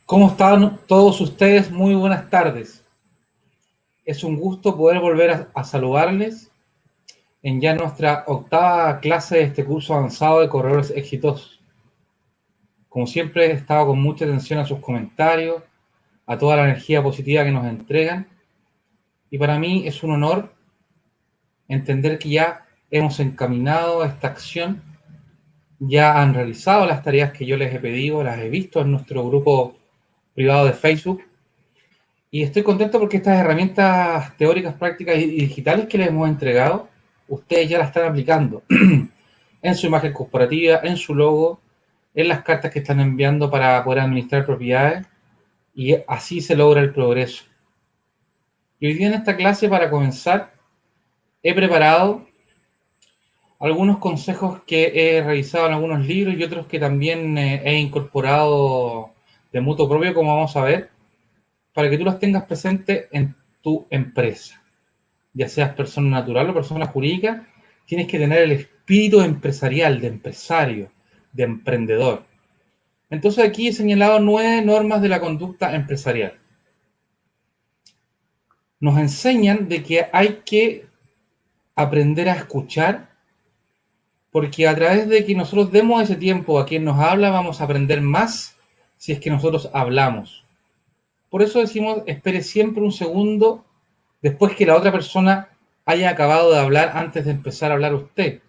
¿Cómo están todos ustedes? Muy buenas tardes. Es un gusto poder volver a saludarles en ya nuestra octava clase de este curso avanzado de corredores exitosos. Como siempre, he estado con mucha atención a sus comentarios, a toda la energía positiva que nos entregan. Y para mí es un honor entender que ya hemos encaminado a esta acción, ya han realizado las tareas que yo les he pedido, las he visto en nuestro grupo privado de Facebook. Y estoy contento porque estas herramientas teóricas, prácticas y digitales que les hemos entregado, ustedes ya las están aplicando en su imagen corporativa, en su logo, en las cartas que están enviando para poder administrar propiedades, y así se logra el progreso. Y hoy día en esta clase, para comenzar, he preparado algunos consejos que he revisado en algunos libros y otros que también he incorporado de mutuo propio, como vamos a ver, para que tú los tengas presentes en tu empresa. Ya seas persona natural o persona jurídica, tienes que tener el espíritu empresarial, de empresario, de emprendedor. Entonces aquí he señalado 9 normas de la conducta empresarial. Nos enseñan de que hay que aprender a escuchar, porque a través de que nosotros demos ese tiempo a quien nos habla, vamos a aprender más si es que nosotros hablamos. Por eso decimos, espere siempre un segundo después que la otra persona haya acabado de hablar antes de empezar a hablar usted.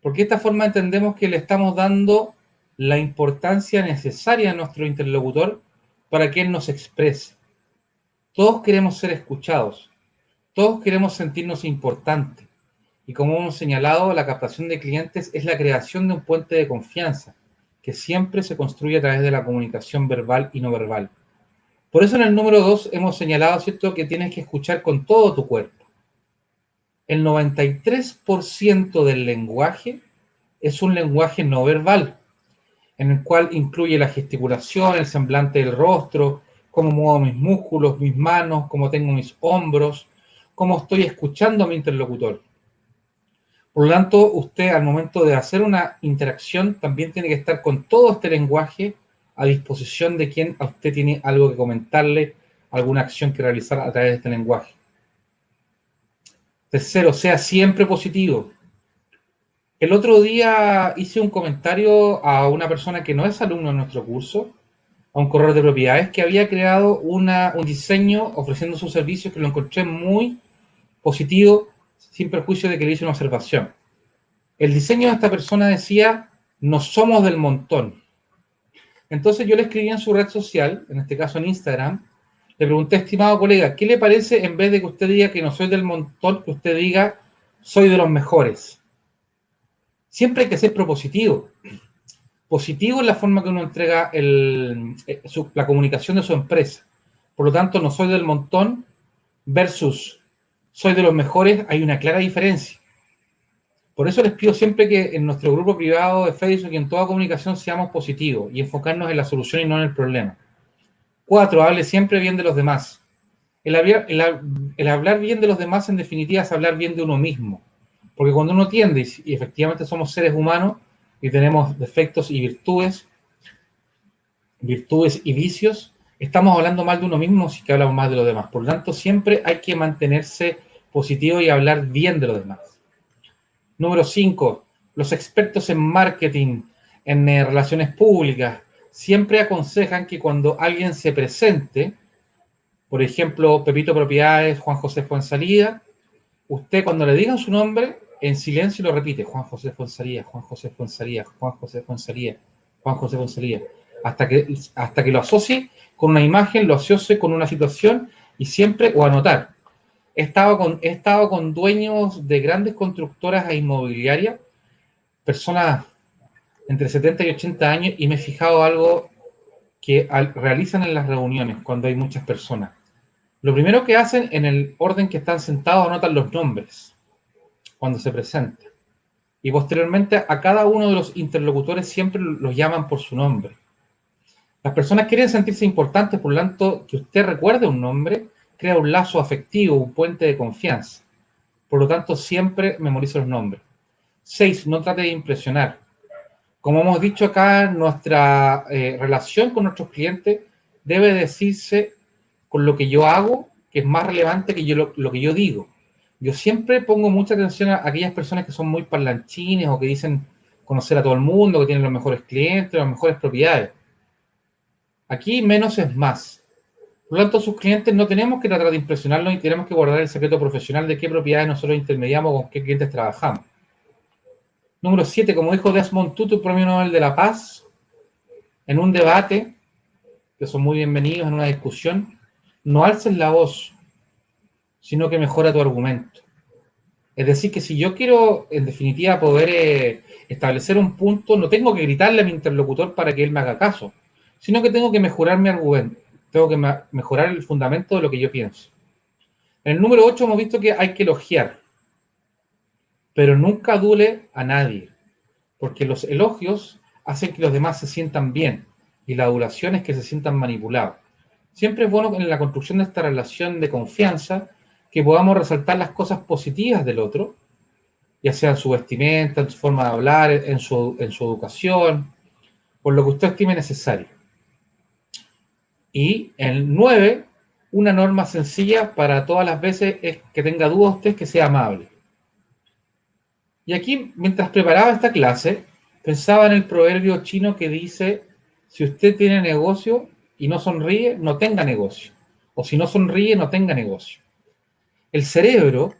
Porque de esta forma entendemos que le estamos dando la importancia necesaria a nuestro interlocutor para que él nos exprese. Todos queremos ser escuchados, todos queremos sentirnos importantes. Y como hemos señalado, la captación de clientes es la creación de un puente de confianza que siempre se construye a través de la comunicación verbal y no verbal. Por eso en el número 2 hemos señalado, ¿cierto?, que tienes que escuchar con todo tu cuerpo. El 93% del lenguaje es un lenguaje no verbal, en el cual incluye la gesticulación, el semblante del rostro, cómo muevo mis músculos, mis manos, cómo tengo mis hombros, cómo estoy escuchando a mi interlocutor. Por lo tanto, usted al momento de hacer una interacción también tiene que estar con todo este lenguaje a disposición de quien a usted tiene algo que comentarle, alguna acción que realizar a través de este lenguaje. Tercero, sea siempre positivo. El otro día hice un comentario a una persona que no es alumno de nuestro curso, a un corredor de propiedades, que había creado un diseño ofreciendo sus servicios que lo encontré muy positivo, sin perjuicio de que le hice una observación. El diseño de esta persona decía, no somos del montón. Entonces yo le escribí en su red social, en este caso en Instagram, le pregunté, estimado colega, ¿qué le parece en vez de que usted diga que no soy del montón, que usted diga, soy de los mejores? Siempre hay que ser propositivo. Positivo es la forma que uno entrega la comunicación de su empresa. Por lo tanto, no soy del montón versus soy de los mejores, hay una clara diferencia. Por eso les pido siempre que en nuestro grupo privado de Facebook y en toda comunicación seamos positivos y enfocarnos en la solución y no en el problema. 4, hable siempre bien de los demás. El hablar bien de los demás, en definitiva, es hablar bien de uno mismo. Porque cuando uno tiende, y efectivamente somos seres humanos y tenemos defectos y virtudes y vicios, estamos hablando mal de uno mismo si que hablamos mal de los demás. Por lo tanto, siempre hay que mantenerse positivo y hablar bien de los demás. Número 5, los expertos en marketing, en relaciones públicas, siempre aconsejan que cuando alguien se presente, por ejemplo, Pepito Propiedades, Juan José Fuenzalía, usted cuando le digan su nombre, en silencio lo repite, Juan José Fuenzalía, Juan José Fuenzalía, Juan José Fuenzalía, Juan José Fuenzalía, hasta que lo asocie con una imagen, lo asocie con una situación y siempre, o anotar. He estado con dueños de grandes constructoras e inmobiliarias, personas entre 70 y 80 años, y me he fijado algo que realizan en las reuniones cuando hay muchas personas. Lo primero que hacen, en el orden que están sentados, anotan los nombres cuando se presenta. Y posteriormente a cada uno de los interlocutores siempre los llaman por su nombre. Las personas quieren sentirse importantes, por lo tanto, que usted recuerde un nombre crea un lazo afectivo, un puente de confianza. Por lo tanto, siempre memoriza los nombres. 6. No trate de impresionar. Como hemos dicho acá, nuestra relación con nuestros clientes debe decirse con lo que yo hago, que es más relevante que lo que yo digo. Yo siempre pongo mucha atención a aquellas personas que son muy parlanchines o que dicen conocer a todo el mundo, que tienen los mejores clientes, las mejores propiedades. Aquí menos es más. Por lo tanto, sus clientes no tenemos que tratar de impresionarlos y tenemos que guardar el secreto profesional de qué propiedades nosotros intermediamos, con qué clientes trabajamos. Número 7. Como dijo Desmond Tutu, Premio Nobel de la Paz, en un debate, que son muy bienvenidos en una discusión, no alces la voz, sino que mejora tu argumento. Es decir, que si yo quiero, en definitiva, poder establecer un punto, no tengo que gritarle a mi interlocutor para que él me haga caso, sino que tengo que mejorar mi argumento, tengo que mejorar el fundamento de lo que yo pienso. En el número 8 hemos visto que hay que elogiar, pero nunca adule a nadie, porque los elogios hacen que los demás se sientan bien y la adulación es que se sientan manipulados. Siempre es bueno en la construcción de esta relación de confianza que podamos resaltar las cosas positivas del otro, ya sea en su vestimenta, en su forma de hablar, en su educación, por lo que usted estime necesario. Y el 9, una norma sencilla para todas las veces es que tenga dudas usted, que sea amable. Y aquí, mientras preparaba esta clase, pensaba en el proverbio chino que dice, si usted tiene negocio y no sonríe, no tenga negocio. O si no sonríe, no tenga negocio. El cerebro,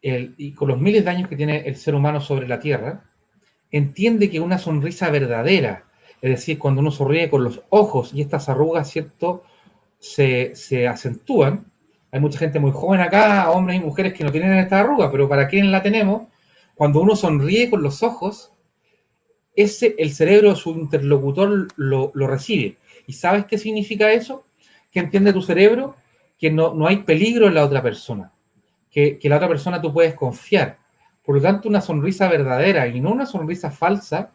y con los miles de años que tiene el ser humano sobre la Tierra, entiende que una sonrisa verdadera, es decir, cuando uno sonríe con los ojos y estas arrugas, ¿cierto?, se acentúan. Hay mucha gente muy joven acá, hombres y mujeres que no tienen esta arruga, pero para quienes la tenemos, cuando uno sonríe con los ojos, el cerebro, su interlocutor, lo recibe. ¿Y sabes qué significa eso? Que entiende tu cerebro que no hay peligro en la otra persona, que la otra persona tú puedes confiar. Por lo tanto, una sonrisa verdadera y no una sonrisa falsa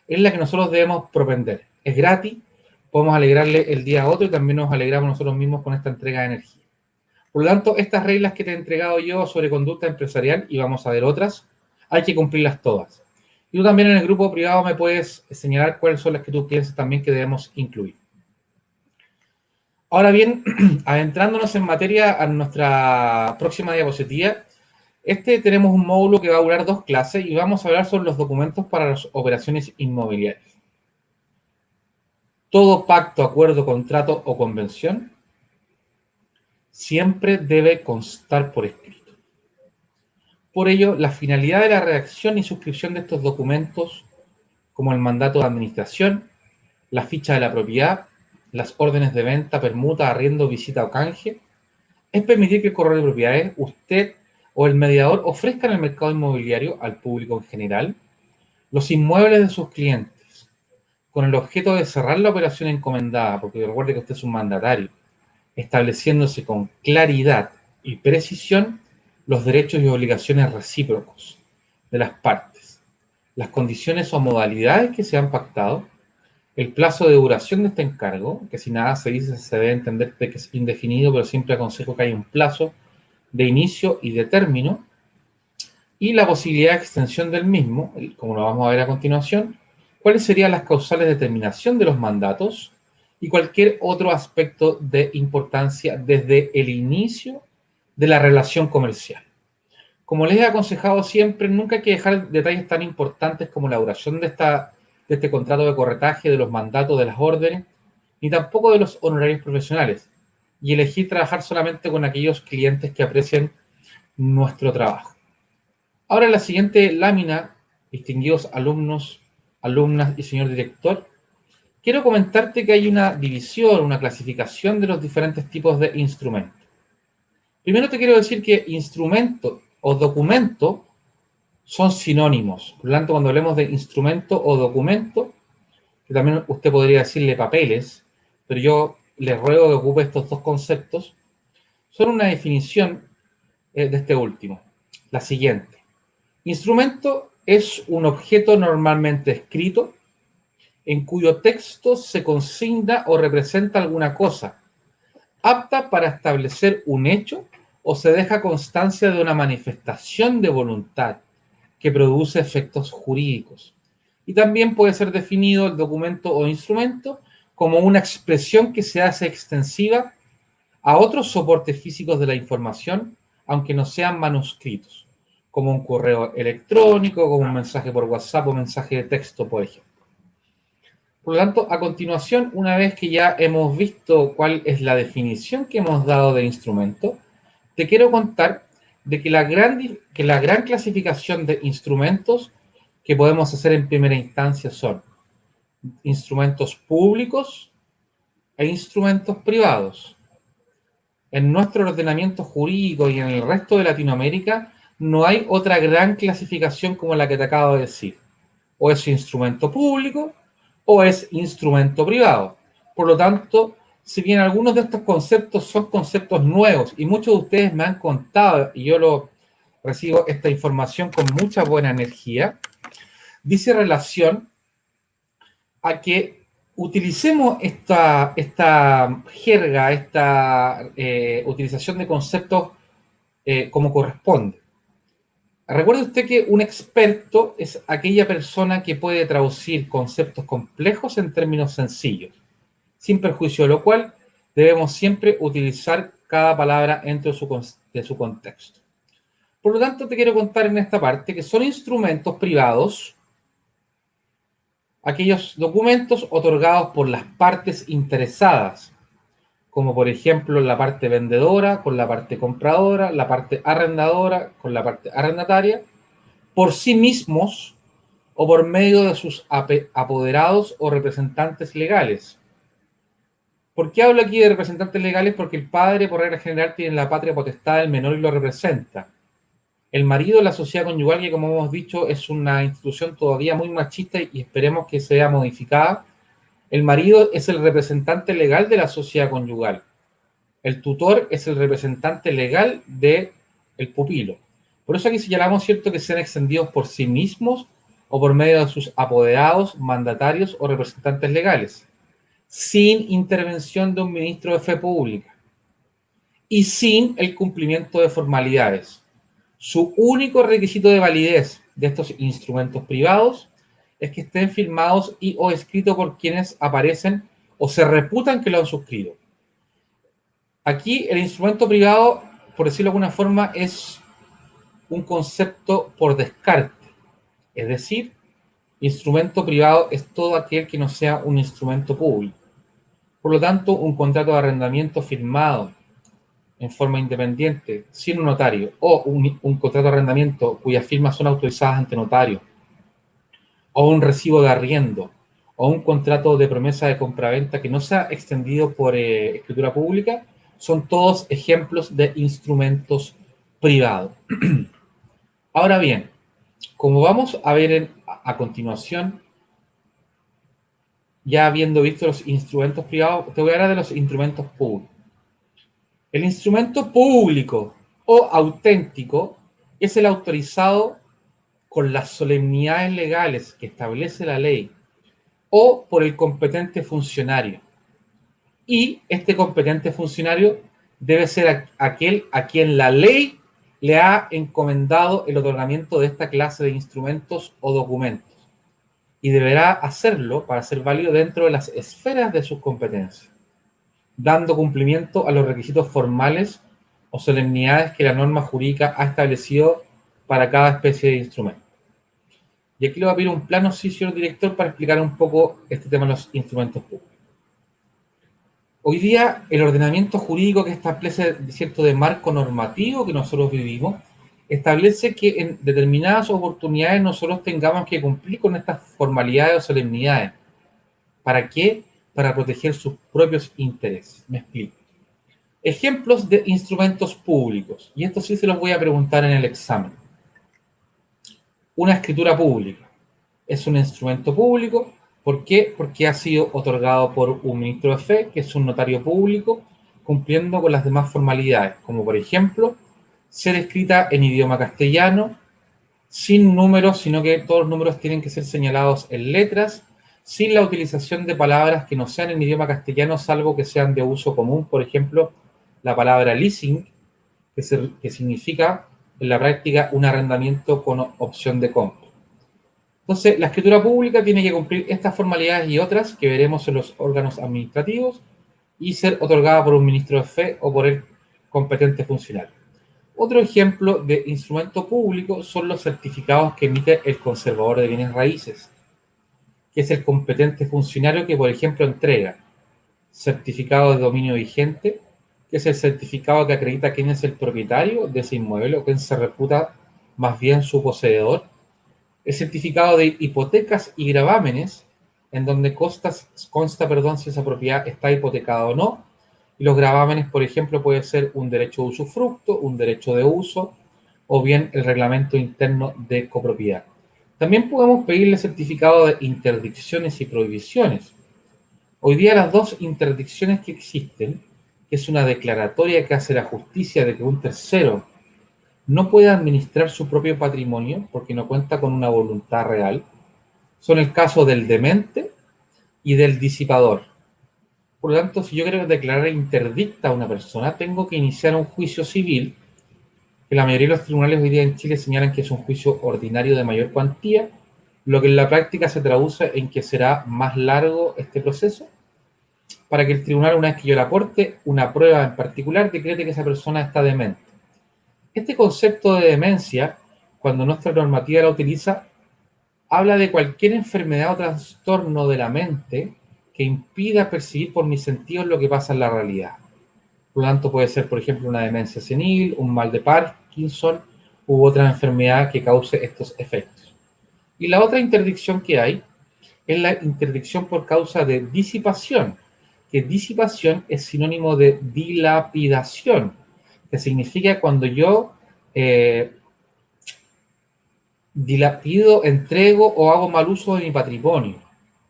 es la que nosotros debemos propender. Es gratis, podemos alegrarle el día a otro y también nos alegramos nosotros mismos con esta entrega de energía. Por lo tanto, estas reglas que te he entregado yo sobre conducta empresarial, y vamos a ver otras, hay que cumplirlas todas. Y tú también en el grupo privado me puedes señalar cuáles son las que tú piensas también que debemos incluir. Ahora bien, adentrándonos en materia a nuestra próxima diapositiva, tenemos un módulo que va a durar 2 clases y vamos a hablar sobre los documentos para las operaciones inmobiliarias. Todo pacto, acuerdo, contrato o convención siempre debe constar por escrito. Por ello, la finalidad de la redacción y suscripción de estos documentos, como el mandato de administración, la ficha de la propiedad, las órdenes de venta, permuta, arriendo, visita o canje, es permitir que el corredor de propiedades, usted o el mediador ofrezcan el mercado inmobiliario al público en general los inmuebles de sus clientes, con el objeto de cerrar la operación encomendada, porque recuerde que usted es un mandatario, estableciéndose con claridad y precisión los derechos y obligaciones recíprocos de las partes, las condiciones o modalidades que se han pactado, el plazo de duración de este encargo, que si nada se dice se debe entender que es indefinido, pero siempre aconsejo que haya un plazo de inicio y de término, y la posibilidad de extensión del mismo, como lo vamos a ver a continuación, cuáles serían las causales de terminación de los mandatos y cualquier otro aspecto de importancia desde el inicio de la relación comercial. Como les he aconsejado siempre, nunca hay que dejar detalles tan importantes como la duración de este contrato de corretaje, de los mandatos, de las órdenes, ni tampoco de los honorarios profesionales, y elegir trabajar solamente con aquellos clientes que aprecien nuestro trabajo. Ahora en la siguiente lámina, distinguidos alumnos, alumnas y señor director, quiero comentarte que hay una división, una clasificación de los diferentes tipos de instrumentos. Primero te quiero decir que instrumento o documento son sinónimos. Por lo tanto, cuando hablemos de instrumento o documento, que también usted podría decirle papeles, pero yo les ruego que ocupe estos dos conceptos, son una definición de este último. La siguiente. Instrumento es un objeto normalmente escrito en cuyo texto se consigna o representa alguna cosa, apta para establecer un hecho o se deja constancia de una manifestación de voluntad que produce efectos jurídicos. Y también puede ser definido el documento o instrumento como una expresión que se hace extensiva a otros soportes físicos de la información, aunque no sean manuscritos, como un correo electrónico, como un mensaje por WhatsApp o mensaje de texto, por ejemplo. Por lo tanto, a continuación, una vez que ya hemos visto cuál es la definición que hemos dado de instrumento, te quiero contar de que la gran clasificación de instrumentos que podemos hacer en primera instancia son instrumentos públicos e instrumentos privados. En nuestro ordenamiento jurídico y en el resto de Latinoamérica no hay otra gran clasificación como la que te acabo de decir. O es instrumento público o es instrumento privado. Por lo tanto, si bien algunos de estos conceptos son conceptos nuevos y muchos de ustedes me han contado y yo recibo esta información con mucha buena energía, dice relación a que utilicemos esta jerga, esta utilización de conceptos como corresponde. Recuerde usted que un experto es aquella persona que puede traducir conceptos complejos en términos sencillos, sin perjuicio de lo cual debemos siempre utilizar cada palabra dentro de su contexto. Por lo tanto, te quiero contar en esta parte que son instrumentos privados aquellos documentos otorgados por las partes interesadas, como por ejemplo la parte vendedora con la parte compradora, la parte arrendadora con la parte arrendataria, por sí mismos o por medio de sus apoderados o representantes legales. ¿Por qué hablo aquí de representantes legales? Porque el padre, por regla general, tiene la patria potestad del menor y lo representa. El marido, la sociedad conyugal, que como hemos dicho, es una institución todavía muy machista y esperemos que sea modificada. El marido es el representante legal de la sociedad conyugal. El tutor es el representante legal del pupilo. Por eso aquí señalamos, ¿cierto?, que sean extendidos por sí mismos o por medio de sus apoderados, mandatarios o representantes legales, sin intervención de un ministro de fe pública y sin el cumplimiento de formalidades. Su único requisito de validez de estos instrumentos privados es que estén firmados y o escritos por quienes aparecen o se reputan que lo han suscrito. Aquí el instrumento privado, por decirlo de alguna forma, es un concepto por descarte. Es decir, instrumento privado es todo aquel que no sea un instrumento público. Por lo tanto, un contrato de arrendamiento firmado en forma independiente, sin un notario, o un contrato de arrendamiento cuyas firmas son autorizadas ante notario, o un recibo de arriendo, o un contrato de promesa de compraventa que no sea extendido por escritura pública, son todos ejemplos de instrumentos privados. Ahora bien, como vamos a ver a continuación, ya habiendo visto los instrumentos privados, te voy a hablar de los instrumentos públicos. El instrumento público o auténtico es el autorizado con las solemnidades legales que establece la ley o por el competente funcionario. Y este competente funcionario debe ser aquel a quien la ley le ha encomendado el otorgamiento de esta clase de instrumentos o documentos. Y deberá hacerlo para ser válido dentro de las esferas de sus competencias, dando cumplimiento a los requisitos formales o solemnidades que la norma jurídica ha establecido para cada especie de instrumento. Y aquí le voy a pedir un plano, sí, señor director, para explicar un poco este tema de los instrumentos públicos. Hoy día, el ordenamiento jurídico que establece cierto de marco normativo que nosotros vivimos, establece que en determinadas oportunidades nosotros tengamos que cumplir con estas formalidades o solemnidades. ¿Para qué? Para proteger sus propios intereses. Me explico. Ejemplos de instrumentos públicos, y esto sí se los voy a preguntar en el examen. Una escritura pública. Es un instrumento público. ¿Por qué? Porque ha sido otorgado por un ministro de fe, que es un notario público, cumpliendo con las demás formalidades, como por ejemplo, ser escrita en idioma castellano, sin números, sino que todos los números tienen que ser señalados en letras, sin la utilización de palabras que no sean en idioma castellano, salvo que sean de uso común. Por ejemplo, la palabra leasing, que significa en la práctica un arrendamiento con opción de compra. Entonces, la escritura pública tiene que cumplir estas formalidades y otras que veremos en los órganos administrativos y ser otorgada por un ministro de fe o por el competente funcionario. Otro ejemplo de instrumento público son los certificados que emite el conservador de bienes raíces, que es el competente funcionario que, por ejemplo, entrega certificado de dominio vigente, que es el certificado que acredita quién es el propietario de ese inmueble o quién se reputa más bien su poseedor. El certificado de hipotecas y gravámenes, en donde consta si esa propiedad está hipotecada o no. Y los gravámenes, por ejemplo, puede ser un derecho de usufructo, un derecho de uso, o bien el reglamento interno de copropiedad. También podemos pedirle certificado de interdicciones y prohibiciones. Hoy día las dos interdicciones que existen, que es una declaratoria que hace la justicia de que un tercero no puede administrar su propio patrimonio porque no cuenta con una voluntad real, son el caso del demente y del disipador. Por lo tanto, si yo quiero declarar interdicta a una persona, tengo que iniciar un juicio civil, que la mayoría de los tribunales hoy día en Chile señalan que es un juicio ordinario de mayor cuantía, lo que en la práctica se traduce en que será más largo este proceso, para que el tribunal, una vez que yo le aporte una prueba en particular, decrete que esa persona está demente. Este concepto de demencia, cuando nuestra normativa la utiliza, habla de cualquier enfermedad o trastorno de la mente que impida percibir por mis sentidos lo que pasa en la realidad. Por lo tanto, puede ser, por ejemplo, una demencia senil, un mal de Parkinson u otra enfermedad que cause estos efectos. Y la otra interdicción que hay es la interdicción por causa de disipación, que disipación es sinónimo de dilapidación, que significa cuando yo dilapido, entrego o hago mal uso de mi patrimonio.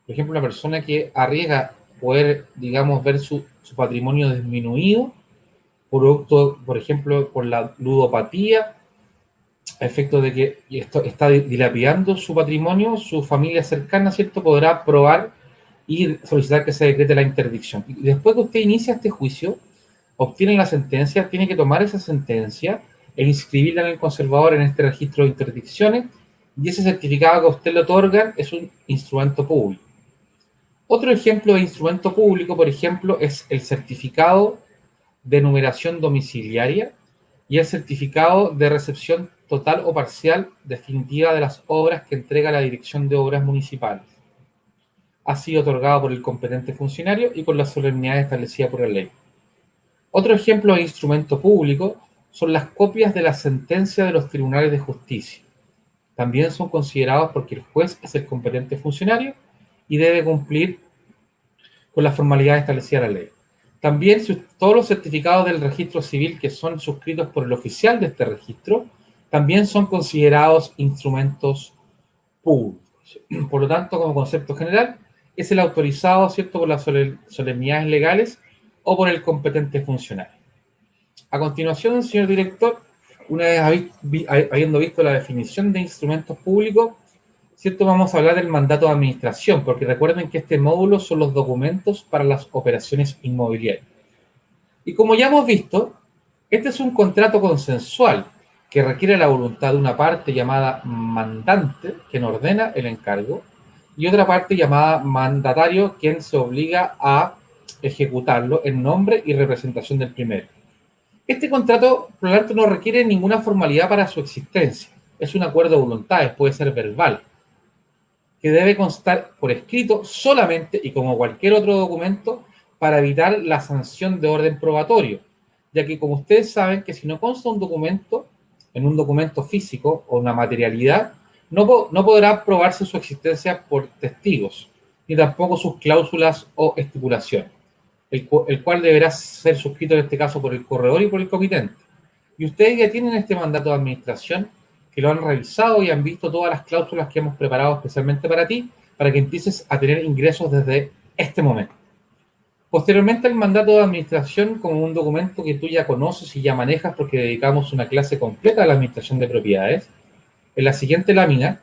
Por ejemplo, una persona que arriesga poder, digamos, ver su patrimonio disminuido, producto, por ejemplo, por la ludopatía, a efecto de que esto está dilapidando su patrimonio, su familia cercana, ¿cierto? Podrá probar y solicitar que se decrete la interdicción. Y después que usted inicia este juicio, obtiene la sentencia, tiene que tomar esa sentencia e inscribirla en el conservador en este registro de interdicciones, y ese certificado que a usted le otorgan es un instrumento público. Otro ejemplo de instrumento público, por ejemplo, es el certificado de numeración domiciliaria y el certificado de recepción total o parcial definitiva de las obras que entrega la Dirección de Obras Municipales. Ha sido otorgado por el competente funcionario y con la solemnidad establecida por la ley. Otro ejemplo de instrumento público son las copias de la sentencia de los tribunales de justicia. También son considerados porque el juez es el competente funcionario y debe cumplir con las formalidades establecidas en la ley. También todos los certificados del registro civil que son suscritos por el oficial de este registro también son considerados instrumentos públicos. Por lo tanto, como concepto general, es el autorizado, ¿cierto?, por las solemnidades legales o por el competente funcionario. A continuación, señor director, una vez habiendo visto la definición de instrumentos públicos, ¿cierto?, vamos a hablar del mandato de administración, porque recuerden que este módulo son los documentos para las operaciones inmobiliarias. Y como ya hemos visto, este es un contrato consensual que requiere la voluntad de una parte llamada mandante, quien ordena el encargo, y otra parte llamada mandatario, quien se obliga a ejecutarlo en nombre y representación del primero. Este contrato, por lo tanto, no requiere ninguna formalidad para su existencia. Es un acuerdo de voluntades, puede ser verbal, que debe constar por escrito solamente y como cualquier otro documento para evitar la sanción de orden probatorio, ya que como ustedes saben que si no consta un documento, en un documento físico o una materialidad, no podrá probarse su existencia por testigos, ni tampoco sus cláusulas o estipulaciones, el cual deberá ser suscrito en este caso por el corredor y por el comitente. Y ustedes ya tienen este mandato de administración, que lo han revisado y han visto todas las cláusulas que hemos preparado especialmente para ti, para que empieces a tener ingresos desde este momento. Posteriormente, el mandato de administración como un documento que tú ya conoces y ya manejas porque dedicamos una clase completa a la administración de propiedades. En la siguiente lámina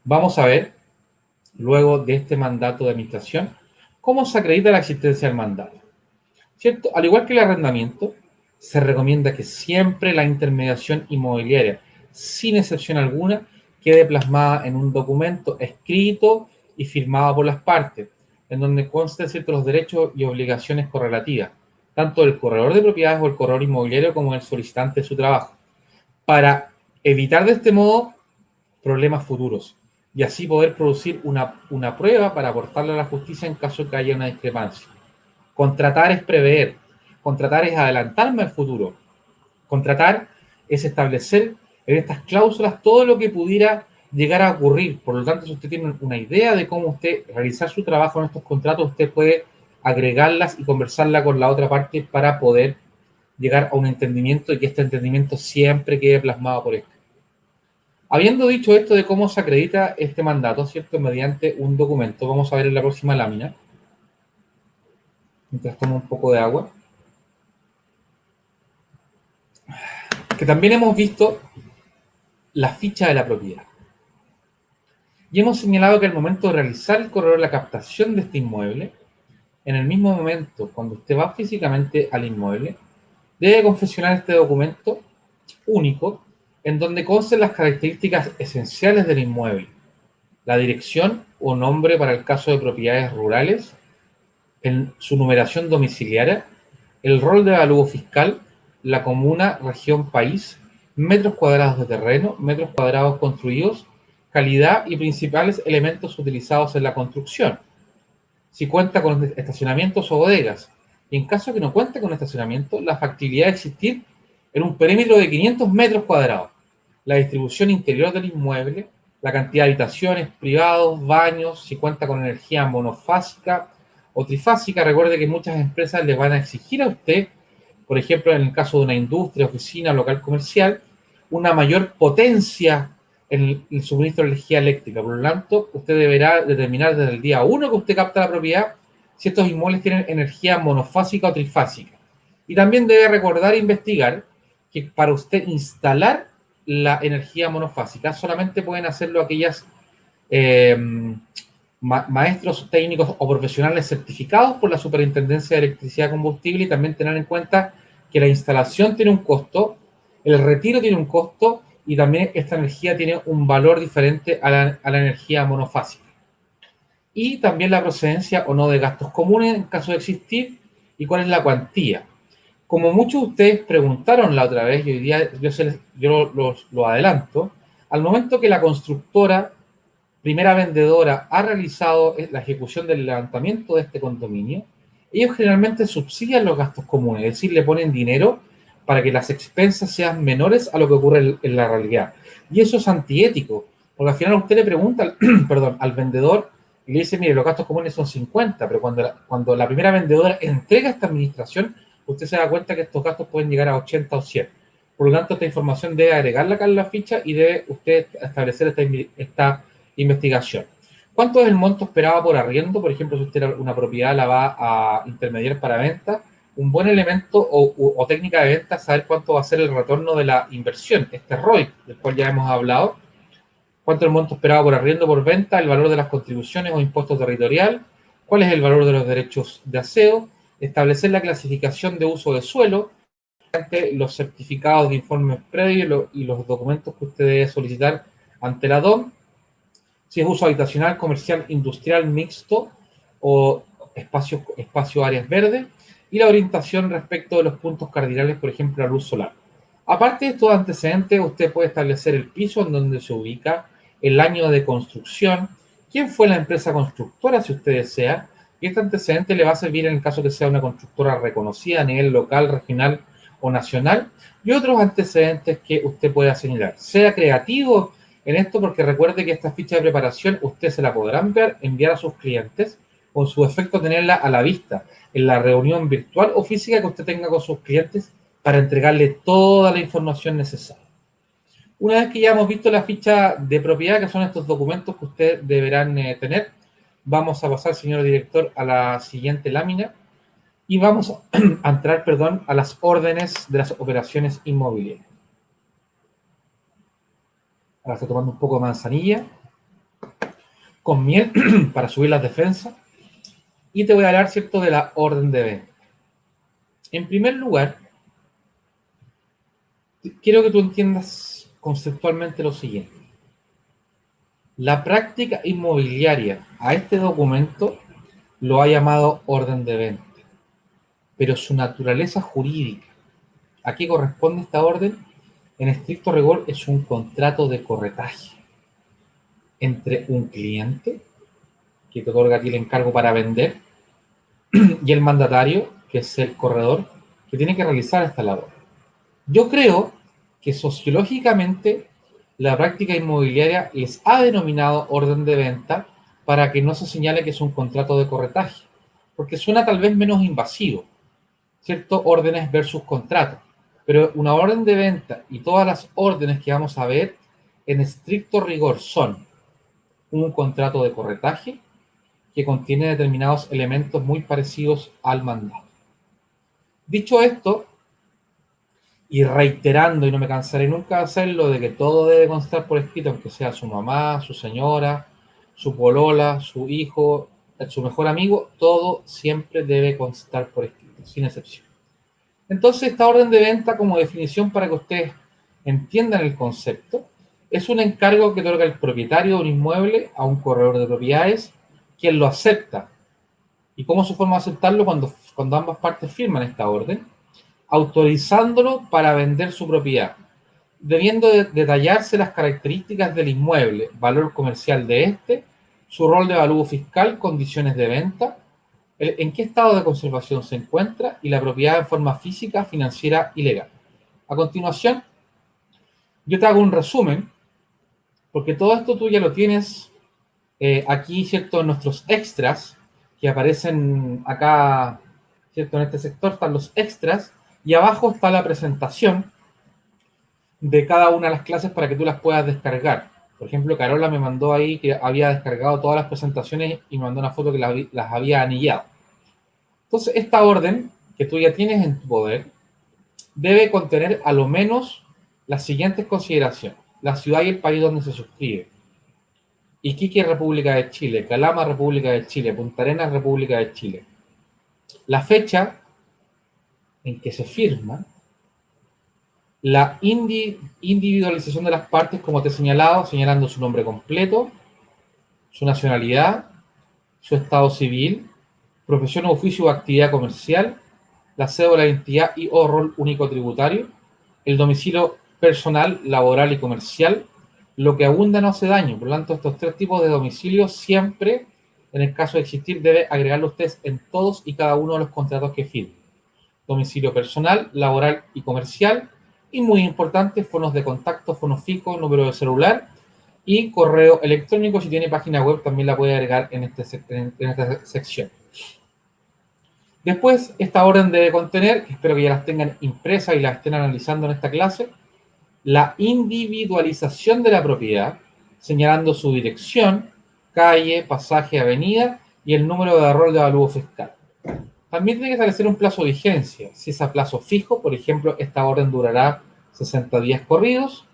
vamos a ver luego de este mandato de administración, ¿cómo se acredita la existencia del mandato? ¿Cierto? Al igual que el arrendamiento, se recomienda que siempre la intermediación inmobiliaria, sin excepción alguna, quede plasmada en un documento escrito y firmado por las partes, en donde consten ciertos los derechos y obligaciones correlativas, tanto del corredor de propiedades o el corredor inmobiliario como el solicitante de su trabajo, para evitar de este modo problemas futuros y así poder producir una prueba para aportarle a la justicia en caso de que haya una discrepancia. Contratar es prever, contratar es adelantarme al futuro, contratar es establecer en estas cláusulas todo lo que pudiera llegar a ocurrir. Por lo tanto, si usted tiene una idea de cómo usted realizar su trabajo en estos contratos, usted puede agregarlas y conversarla con la otra parte para poder llegar a un entendimiento y que este entendimiento siempre quede plasmado por esto. Habiendo dicho esto de cómo se acredita este mandato, ¿cierto? Mediante un documento, vamos a ver en la próxima lámina, mientras tomo un poco de agua, que también hemos visto la ficha de la propiedad. Y hemos señalado que al momento de realizar el corredor la captación de este inmueble, en el mismo momento, cuando usted va físicamente al inmueble, debe confeccionar este documento único en donde consten las características esenciales del inmueble, la dirección o nombre para el caso de propiedades rurales, en su numeración domiciliaria, el rol de avalúo fiscal, la comuna, región, país, metros cuadrados de terreno, metros cuadrados construidos, calidad y principales elementos utilizados en la construcción. Si cuenta con estacionamientos o bodegas. Y en caso que no cuente con estacionamiento, la factibilidad de existir en un perímetro de 500 metros cuadrados. La distribución interior del inmueble, la cantidad de habitaciones, privados, baños, si cuenta con energía monofásica o trifásica. Recuerde que muchas empresas le van a exigir a usted, por ejemplo, en el caso de una industria, oficina, local comercial, una mayor potencia en el suministro de energía eléctrica. Por lo tanto, usted deberá determinar desde el día 1 que usted capta la propiedad si estos inmuebles tienen energía monofásica o trifásica. Y también debe recordar e investigar que para usted instalar la energía monofásica solamente pueden hacerlo aquellas eh, maestros técnicos o profesionales certificados por la Superintendencia de Electricidad y Combustible, y también tener en cuenta que la instalación tiene un costo, el retiro tiene un costo y también esta energía tiene un valor diferente a la energía monofásica. Y también la procedencia o no de gastos comunes en caso de existir y cuál es la cuantía. Como muchos de ustedes preguntaron la otra vez, y hoy día yo lo adelanto, al momento que la constructora primera vendedora ha realizado la ejecución del levantamiento de este condominio, ellos generalmente subsidian los gastos comunes, es decir, le ponen dinero para que las expensas sean menores a lo que ocurre en la realidad. Y eso es antiético, porque al final usted le pregunta perdón, al vendedor y le dice, mire, los gastos comunes son 50, pero cuando la primera vendedora entrega esta administración, usted se da cuenta que estos gastos pueden llegar a 80 o 100. Por lo tanto, esta información debe agregarla acá en la ficha y debe usted establecer esta investigación. ¿Cuánto es el monto esperado por arriendo? Por ejemplo, si usted una propiedad la va a intermediar para venta, un buen elemento o técnica de venta es saber cuánto va a ser el retorno de la inversión, este ROI, del cual ya hemos hablado. ¿Cuánto es el monto esperado por arriendo por venta? El valor de las contribuciones o impuestos territorial. ¿Cuál es el valor de los derechos de aseo? Establecer la clasificación de uso de suelo, los certificados de informes previos y los documentos que usted debe solicitar ante la DOM. Si es uso habitacional, comercial, industrial, mixto o espacio áreas verdes, y la orientación respecto de los puntos cardinales, por ejemplo, la luz solar. Aparte de estos antecedentes, usted puede establecer el piso en donde se ubica, el año de construcción, quién fue la empresa constructora, si usted desea, y este antecedente le va a servir en el caso que sea una constructora reconocida a nivel local, regional o nacional, y otros antecedentes que usted pueda señalar. Sea creativo en esto, porque recuerde que esta ficha de preparación usted se la podrá enviar a sus clientes, con su efecto tenerla a la vista en la reunión virtual o física que usted tenga con sus clientes para entregarle toda la información necesaria. Una vez que ya hemos visto la ficha de propiedad, que son estos documentos que ustedes deberán tener, vamos a pasar, señor director, a la siguiente lámina y vamos a entrar, perdón, a las órdenes de las operaciones inmobiliarias. Ahora estoy tomando un poco de manzanilla. con miel para subir las defensas, y te voy a hablar, ¿cierto?, de la orden de venta. En primer lugar, quiero que tú entiendas conceptualmente lo siguiente. La práctica inmobiliaria a este documento lo ha llamado orden de venta, pero su naturaleza jurídica, ¿a qué corresponde esta orden? En estricto rigor es un contrato de corretaje entre un cliente, que te otorga a ti el encargo para vender, y el mandatario, que es el corredor, que tiene que realizar esta labor. Yo creo que sociológicamente la práctica inmobiliaria les ha denominado orden de venta para que no se señale que es un contrato de corretaje, porque suena tal vez menos invasivo, ¿cierto? Órdenes versus contratos. Pero una orden de venta y todas las órdenes que vamos a ver en estricto rigor son un contrato de corretaje que contiene determinados elementos muy parecidos al mandato. Dicho esto, y reiterando, y no me cansaré nunca de hacerlo, de que todo debe constar por escrito, aunque sea su mamá, su señora, su polola, su hijo, su mejor amigo, todo siempre debe constar por escrito, sin excepción. Entonces, esta orden de venta, como definición para que ustedes entiendan el concepto, es un encargo que otorga el propietario de un inmueble a un corredor de propiedades, quien lo acepta. ¿Y cómo se forma aceptarlo? Cuando ambas partes firman esta orden, autorizándolo para vender su propiedad, debiendo detallarse las características del inmueble, valor comercial de este, su rol de avalúo fiscal, condiciones de venta, en qué estado de conservación se encuentra y la propiedad en forma física, financiera y legal. A continuación, yo te hago un resumen, porque todo esto tú ya lo tienes aquí, ¿cierto? En nuestros extras, que aparecen acá, ¿cierto? En este sector están los extras, y abajo está la presentación de cada una de las clases para que tú las puedas descargar. Por ejemplo, Carola me mandó ahí que había descargado todas las presentaciones y me mandó una foto que las había anillado. Entonces, esta orden que tú ya tienes en tu poder debe contener a lo menos las siguientes consideraciones: la ciudad y el país donde se suscribe. Iquique, República de Chile; Calama, República de Chile; Punta Arenas, República de Chile. La fecha en que se firma, la individualización de las partes, como te he señalado, señalando su nombre completo, su nacionalidad, su estado civil, profesión, oficio o actividad comercial, la cédula de identidad y o rol único tributario, el domicilio personal, laboral y comercial. Lo que abunda no hace daño. Por lo tanto, estos tres tipos de domicilio siempre, en el caso de existir, debe agregarlo ustedes en todos y cada uno de los contratos que firmen. Domicilio personal, laboral y comercial. Y muy importante, fonos de contacto, fono fijo, número de celular y correo electrónico. Si tiene página web, también la puede agregar en esta sección. Después, esta orden debe contener, que espero que ya las tengan impresas y las estén analizando en esta clase, la individualización de la propiedad, señalando su dirección, calle, pasaje, avenida y el número de rol de avalúo fiscal. También tiene que establecer un plazo de vigencia. Si es a plazo fijo, por ejemplo, esta orden durará 60 días corridos,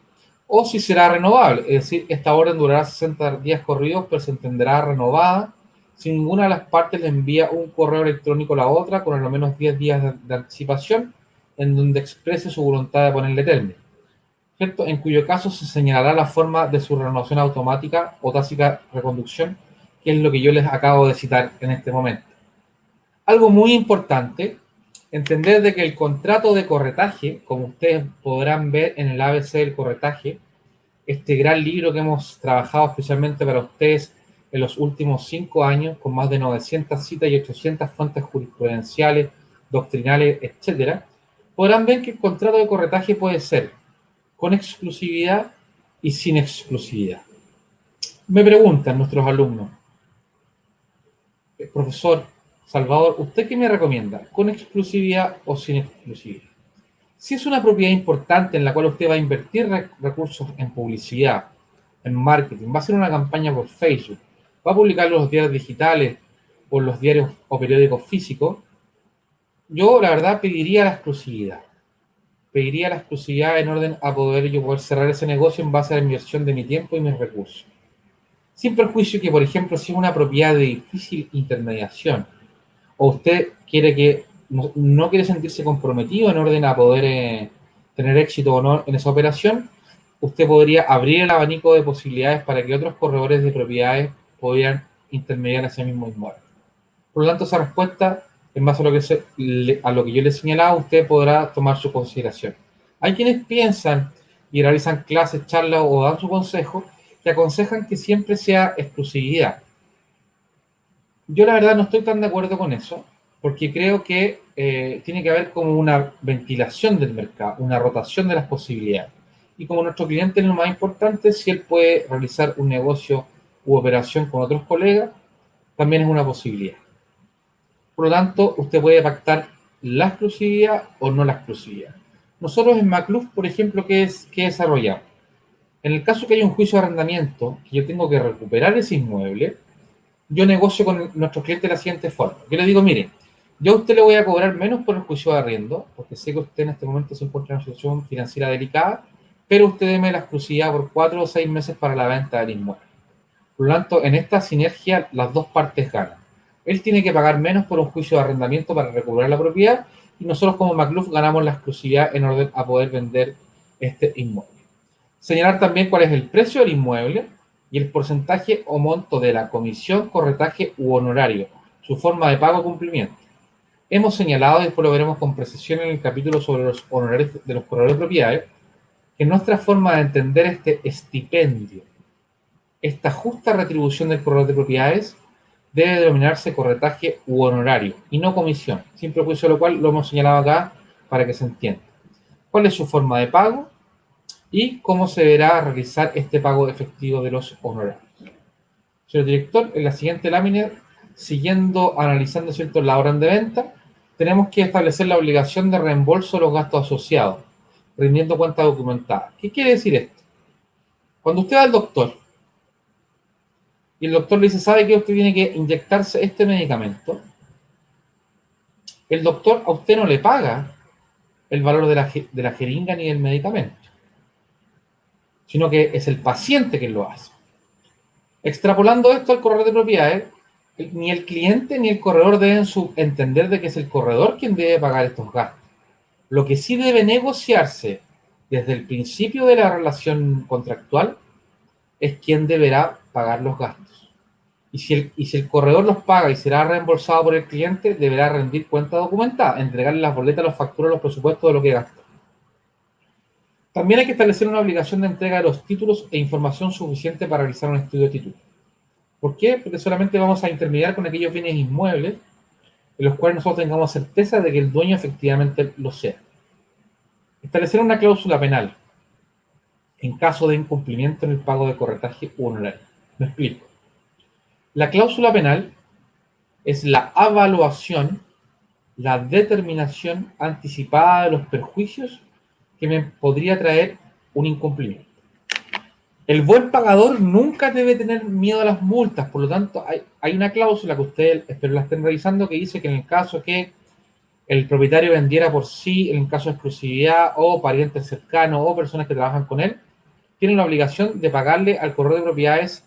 o si será renovable, es decir, esta orden durará 60 días corridos, pero se entenderá renovada si ninguna de las partes le envía un correo electrónico a la otra con al menos 10 días de anticipación, en donde exprese su voluntad de ponerle término, ¿cierto? En cuyo caso se señalará la forma de su renovación automática o tácita reconducción, que es lo que yo les acabo de citar en este momento. Algo muy importante, entender de que el contrato de corretaje, como ustedes podrán ver en el ABC del corretaje, este gran libro que hemos trabajado especialmente para ustedes en los últimos 5 años, con más de 900 citas y 800 fuentes jurisprudenciales, doctrinales, etcétera, podrán ver que el contrato de corretaje puede ser con exclusividad y sin exclusividad. Me preguntan nuestros alumnos, profesor Salvador, ¿usted qué me recomienda? ¿Con exclusividad o sin exclusividad? Si es una propiedad importante en la cual usted va a invertir recursos en publicidad, en marketing, va a hacer una campaña por Facebook, va a publicar en los diarios digitales o en los diarios o periódicos físicos, yo la verdad pediría la exclusividad. Pediría la exclusividad en orden a poder yo poder cerrar ese negocio en base a la inversión de mi tiempo y mis recursos. sin perjuicio que, por ejemplo, si es una propiedad de difícil intermediación, o usted quiere que no quiere sentirse comprometido en orden a poder tener éxito o no en esa operación, usted podría abrir el abanico de posibilidades para que otros corredores de propiedades pudieran intermediar ese mismo inmueble. Por lo tanto, esa respuesta, en base a a lo que yo le señalaba, usted podrá tomar su consideración. Hay quienes piensan y realizan clases, charlas o dan su consejo que aconsejan que siempre sea exclusividad. Yo la verdad no estoy tan de acuerdo con eso, porque creo que tiene que haber como una ventilación del mercado, una rotación de las posibilidades. Y como nuestro cliente es lo más importante, si él puede realizar un negocio u operación con otros colegas, también es una posibilidad. Por lo tanto, usted puede pactar la exclusividad o no la exclusividad. Nosotros en Macluf, por ejemplo, ¿qué desarrollamos? En el caso que haya un juicio de arrendamiento, que yo tengo que recuperar ese inmueble, yo negocio con nuestros clientes de la siguiente forma. Yo le digo, mire, yo a usted le voy a cobrar menos por el juicio de arriendo, porque sé que usted en este momento se encuentra en una situación financiera delicada, pero usted deme la exclusividad por 4 o 6 meses para la venta del inmueble. Por lo tanto, en esta sinergia las dos partes ganan. Él tiene que pagar menos por un juicio de arrendamiento para recuperar la propiedad y nosotros como Macluf ganamos la exclusividad en orden a poder vender este inmueble. Señalar también cuál es el precio del inmueble y el porcentaje o monto de la comisión, corretaje u honorario, su forma de pago o cumplimiento. Hemos señalado, y después lo veremos con precisión en el capítulo sobre los honorarios de los corredores de propiedades, que nuestra forma de entender este estipendio, esta justa retribución del corredor de propiedades, debe denominarse corretaje u honorario y no comisión, sin perjuicio de lo cual lo hemos señalado acá para que se entienda. ¿Cuál es su forma de pago? Y cómo se deberá realizar este pago efectivo de los honorarios. Señor director, en la siguiente lámina, siguiendo analizando cierto la orden de venta, tenemos que establecer la obligación de reembolso de los gastos asociados, rindiendo cuenta documentada. ¿Qué quiere decir esto? Cuando usted va al doctor y el doctor le dice, ¿sabe que usted tiene que inyectarse este medicamento? El doctor a usted no le paga el valor de la jeringa ni del medicamento, sino que es el paciente quien lo hace. Extrapolando esto al corredor de propiedades, ni el cliente ni el corredor deben entender de que es el corredor quien debe pagar estos gastos. Lo que sí debe negociarse desde el principio de la relación contractual es quién deberá pagar los gastos. Y si el corredor los paga y será reembolsado por el cliente, deberá rendir cuenta documentada, entregarle las boletas, los facturas, los presupuestos de lo que gastó. También hay que establecer una obligación de entrega de los títulos e información suficiente para realizar un estudio de título. ¿Por qué? Porque solamente vamos a intermediar con aquellos bienes inmuebles en los cuales nosotros tengamos certeza de que el dueño efectivamente lo sea. Establecer una cláusula penal en caso de incumplimiento en el pago de corretaje u honorario. Me explico. La cláusula penal es la evaluación, la determinación anticipada de los perjuicios que me podría traer un incumplimiento. El buen pagador nunca debe tener miedo a las multas, por lo tanto hay una cláusula que ustedes espero la estén revisando que dice que en el caso que el propietario vendiera por sí, en el caso de exclusividad o parientes cercanos o personas que trabajan con él, tienen la obligación de pagarle al corredor de propiedades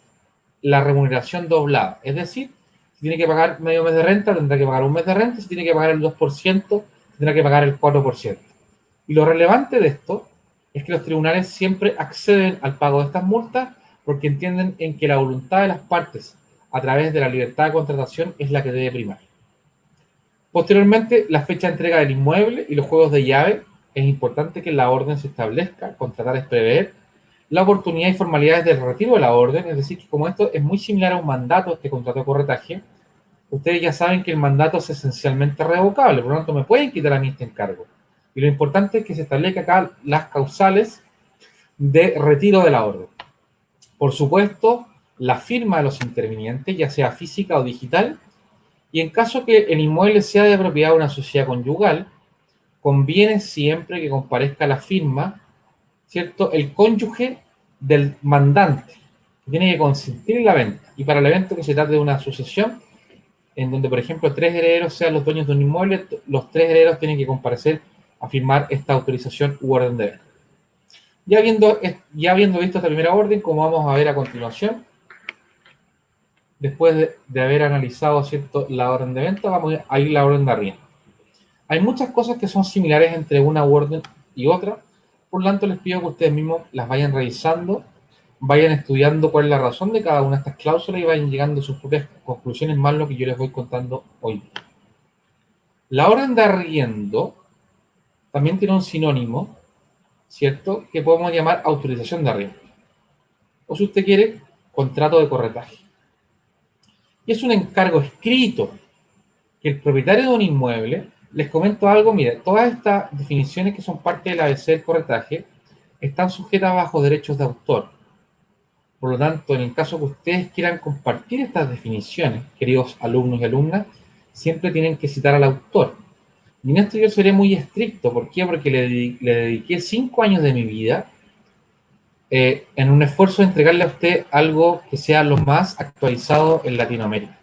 la remuneración doblada. Es decir, si tiene que pagar medio mes de renta, tendrá que pagar un mes de renta, si tiene que pagar el 2%, tendrá que pagar el 4%. Y lo relevante de esto es que los tribunales siempre acceden al pago de estas multas porque entienden en que la voluntad de las partes a través de la libertad de contratación es la que debe primar. Posteriormente, la fecha de entrega del inmueble y los juegos de llave. Es importante que la orden se establezca, contratar es prever, la oportunidad y formalidades del retiro de la orden, es decir, que como esto es muy similar a un mandato, este contrato de corretaje, ustedes ya saben que el mandato es esencialmente revocable, por lo tanto me pueden quitar a mí este encargo. Y lo importante es que se establezca acá las causales de retiro de la orden. Por supuesto, la firma de los intervinientes, ya sea física o digital, y en caso que el inmueble sea de propiedad de una sociedad conyugal, conviene siempre que comparezca la firma, ¿cierto? El cónyuge del mandante, que tiene que consentir en la venta. Y para el evento que se trate de una sucesión, en donde, por ejemplo, 3 herederos sean los dueños de un inmueble, los 3 herederos tienen que comparecer a firmar esta autorización u orden de venta. Ya habiendo visto esta primera orden, como vamos a ver a continuación, después de haber analizado, ¿cierto?, la orden de venta, vamos a ir a la orden de arriendo. Hay muchas cosas que son similares entre una orden y otra, por lo tanto les pido que ustedes mismos las vayan revisando, vayan estudiando cuál es la razón de cada una de estas cláusulas y vayan llegando a sus propias conclusiones, más lo que yo les voy contando hoy. La orden de arriendo también tiene un sinónimo, ¿cierto?, que podemos llamar autorización de arriendo. O si usted quiere, contrato de corretaje. Y es un encargo escrito que el propietario de un inmueble, les comento algo, mire, todas estas definiciones que son parte del ABC del corretaje están sujetas bajo derechos de autor. Por lo tanto, en el caso que ustedes quieran compartir estas definiciones, queridos alumnos y alumnas, siempre tienen que citar al autor. Y en esto yo seré muy estricto. ¿Por qué? Porque le dediqué 5 años de mi vida en un esfuerzo de entregarle a usted algo que sea lo más actualizado en Latinoamérica.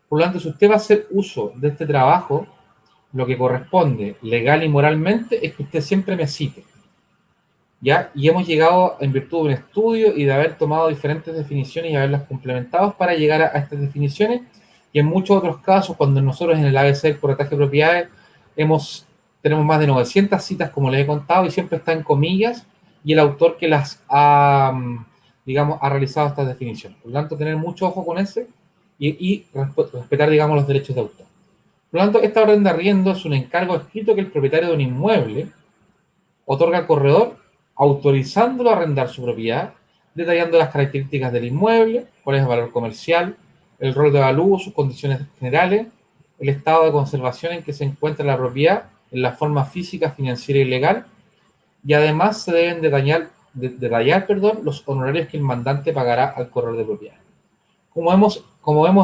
Por lo tanto, si usted va a hacer uso de este trabajo, lo que corresponde legal y moralmente es que usted siempre me cite. ¿Ya? Y hemos llegado en virtud de un estudio y de haber tomado diferentes definiciones y haberlas complementado para llegar a estas definiciones. Y en muchos otros casos, cuando nosotros en el ABC del corretaje de propiedades tenemos más de 900 citas, como les he contado, y siempre está en comillas, y el autor que las ha, digamos, ha realizado estas definiciones. Por lo tanto, tener mucho ojo con ese y respetar, digamos, los derechos de autor. Por lo tanto, esta orden de arriendo es un encargo escrito que el propietario de un inmueble otorga al corredor, autorizándolo a arrendar su propiedad, detallando las características del inmueble, cuál es el valor comercial, el rol de avalúo, sus condiciones generales, el estado de conservación en que se encuentra la propiedad, en la forma física, financiera y legal, y además se deben detallar, los honorarios que el mandante pagará al corredor de propiedad. Como vemos,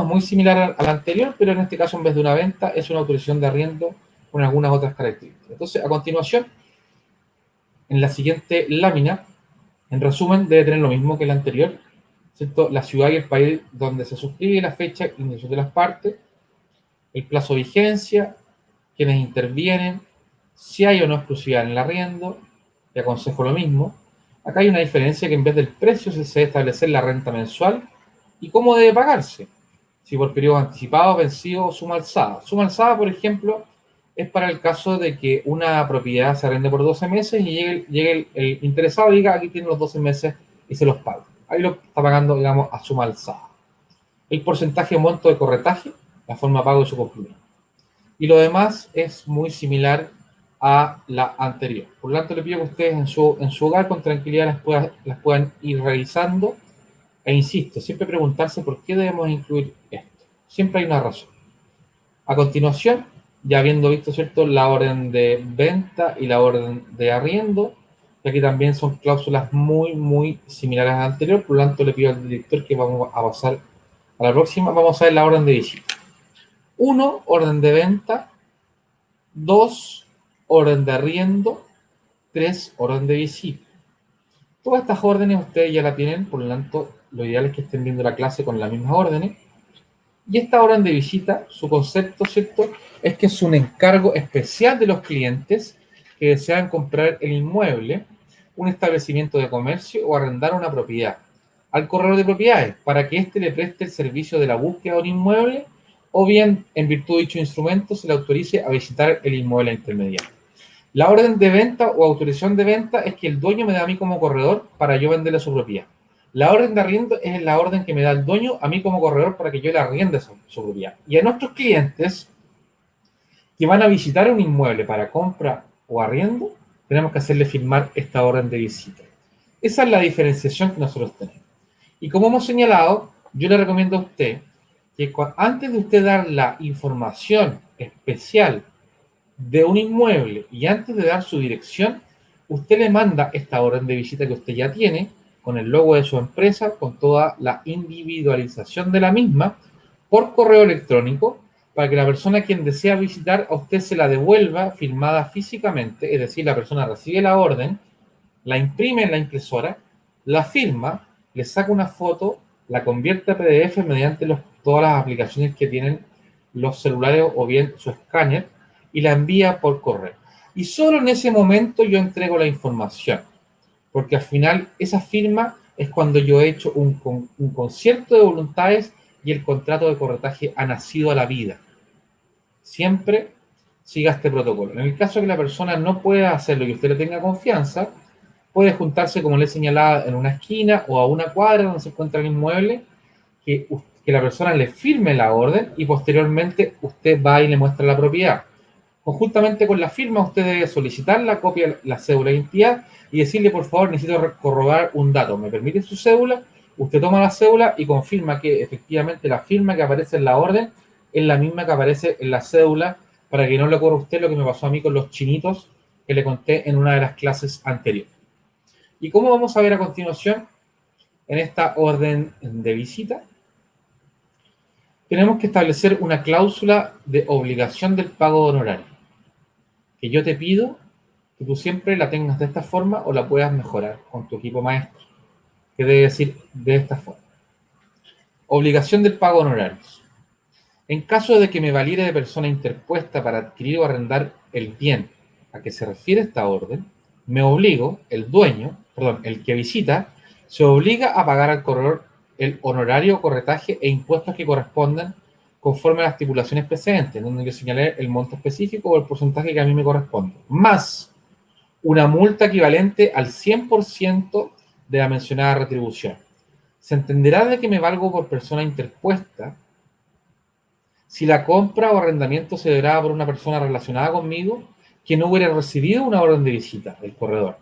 es muy similar al anterior, pero en este caso, en vez de una venta, es una autorización de arriendo con algunas otras características. Entonces, a continuación, en la siguiente lámina, en resumen, debe tener lo mismo que el anterior, ¿cierto? La ciudad y el país donde se suscribe, la fecha y intención de las partes, el plazo de vigencia, quienes intervienen, si hay o no exclusividad en el arriendo, y aconsejo lo mismo. Acá hay una diferencia que en vez del precio se debe establecer la renta mensual y cómo debe pagarse, si por periodo anticipado, vencido o suma alzada. Suma alzada, por ejemplo, es para el caso de que una propiedad se arrende por 12 meses y llegue el interesado y diga, aquí tiene los 12 meses y se los paga. Ahí lo está pagando, digamos, a suma alzada. El porcentaje de monto de corretaje, la forma de pago y su cumplimiento. Y lo demás es muy similar a la anterior. Por lo tanto, le pido que ustedes en su hogar con tranquilidad las puedan ir revisando. E insisto, siempre preguntarse por qué debemos incluir esto. Siempre hay una razón. A continuación, ya habiendo visto, ¿cierto?, la orden de venta y la orden de arriendo, y aquí también son cláusulas muy, muy similares a la anterior, por lo tanto le pido al director que vamos a pasar a la próxima. Vamos a ver la orden de visita. 1, orden de venta. 2, orden de arriendo. 3, orden de visita. Todas estas órdenes ustedes ya la tienen, por lo tanto, lo ideal es que estén viendo la clase con las mismas órdenes. Y esta orden de visita, su concepto, ¿cierto?, es que es un encargo especial de los clientes que desean comprar el inmueble, un establecimiento de comercio o arrendar una propiedad al corredor de propiedades para que éste le preste el servicio de la búsqueda de un inmueble o bien, en virtud de dicho instrumento, se le autorice a visitar el inmueble intermediario. La orden de venta o autorización de venta es que el dueño me da a mí como corredor para yo venderle su propiedad. La orden de arriendo es la orden que me da el dueño a mí como corredor para que yo le arriende su propiedad. Y a nuestros clientes que van a visitar un inmueble para compra o arriendo, tenemos que hacerle firmar esta orden de visita. Esa es la diferenciación que nosotros tenemos. Y como hemos señalado, yo le recomiendo a usted que antes de usted dar la información especial de un inmueble y antes de dar su dirección, usted le manda esta orden de visita que usted ya tiene, con el logo de su empresa, con toda la individualización de la misma, por correo electrónico, para que la persona quien desea visitar a usted se la devuelva firmada físicamente, es decir, la persona recibe la orden, la imprime en la impresora, la firma, le saca una foto, la convierte a PDF mediante todas las aplicaciones que tienen los celulares o bien su escáner, y la envía por correo. Y solo en ese momento yo entrego la información, porque al final esa firma es cuando yo he hecho un concierto de voluntades y el contrato de corretaje ha nacido a la vida. Siempre siga este protocolo. En el caso de que la persona no pueda hacerlo y usted le tenga confianza, puede juntarse, como le he señalado, en una esquina o a una cuadra donde se encuentra el inmueble, que la persona le firme la orden y posteriormente usted va y le muestra la propiedad. Conjuntamente con la firma, usted debe solicitar la copia, la cédula de identidad y decirle, por favor, necesito corroborar un dato. ¿Me permite su cédula? Usted toma la cédula y confirma que efectivamente la firma que aparece en la orden es la misma que aparece en la cédula, para que no le ocurra a usted lo que me pasó a mí con los chinitos que le conté en una de las clases anteriores. ¿Y cómo vamos a ver a continuación en esta orden de visita? Tenemos que establecer una cláusula de obligación del pago de honorario, que yo te pido que tú siempre la tengas de esta forma o la puedas mejorar con tu equipo maestro, que debe decir de esta forma. Obligación del pago de honorarios. En caso de que me valiere de persona interpuesta para adquirir o arrendar el bien a que se refiere esta orden, me obligo, el que visita, se obliga a pagar al corredor el honorario, corretaje e impuestos que correspondan conforme a las estipulaciones precedentes, donde yo señalé el monto específico o el porcentaje que a mí me corresponde, más una multa equivalente al 100% de la mencionada retribución. Se entenderá de que me valgo por persona interpuesta si la compra o arrendamiento se deberá por una persona relacionada conmigo que no hubiera recibido una orden de visita del corredor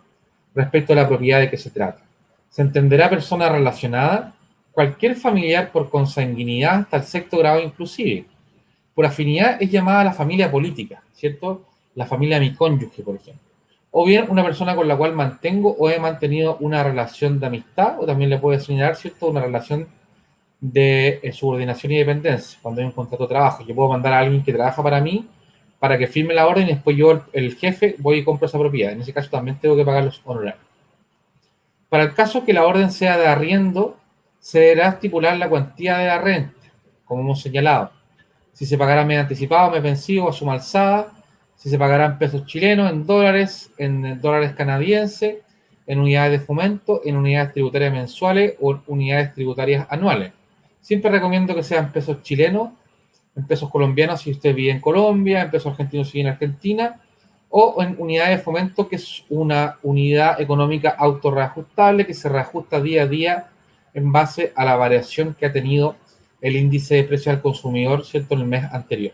respecto a la propiedad de que se trata. Se entenderá persona relacionada cualquier familiar por consanguinidad hasta el sexto grado inclusive. Por afinidad es llamada la familia política, ¿cierto? La familia de mi cónyuge, por ejemplo. O bien una persona con la cual mantengo o he mantenido una relación de amistad, o también le puede señalar, ¿cierto?, una relación de subordinación y dependencia, cuando hay un contrato de trabajo. Yo puedo mandar a alguien que trabaja para mí para que firme la orden y después yo, el jefe, voy y compro esa propiedad. En ese caso también tengo que pagar los honorarios. Para el caso que la orden sea de arriendo, se deberá estipular la cuantía de la renta, como hemos señalado. Si se pagará mes anticipado, mes vencido, a suma alzada, si se pagará en pesos chilenos, en dólares canadienses, en unidades de fomento, en unidades tributarias mensuales o en unidades tributarias anuales. Siempre recomiendo que sean pesos chilenos, en pesos colombianos si usted vive en Colombia, en pesos argentinos si vive en Argentina, o en unidades de fomento, que es una unidad económica autorreajustable que se reajusta día a día en base a la variación que ha tenido el índice de precios al consumidor, ¿cierto?, en el mes anterior.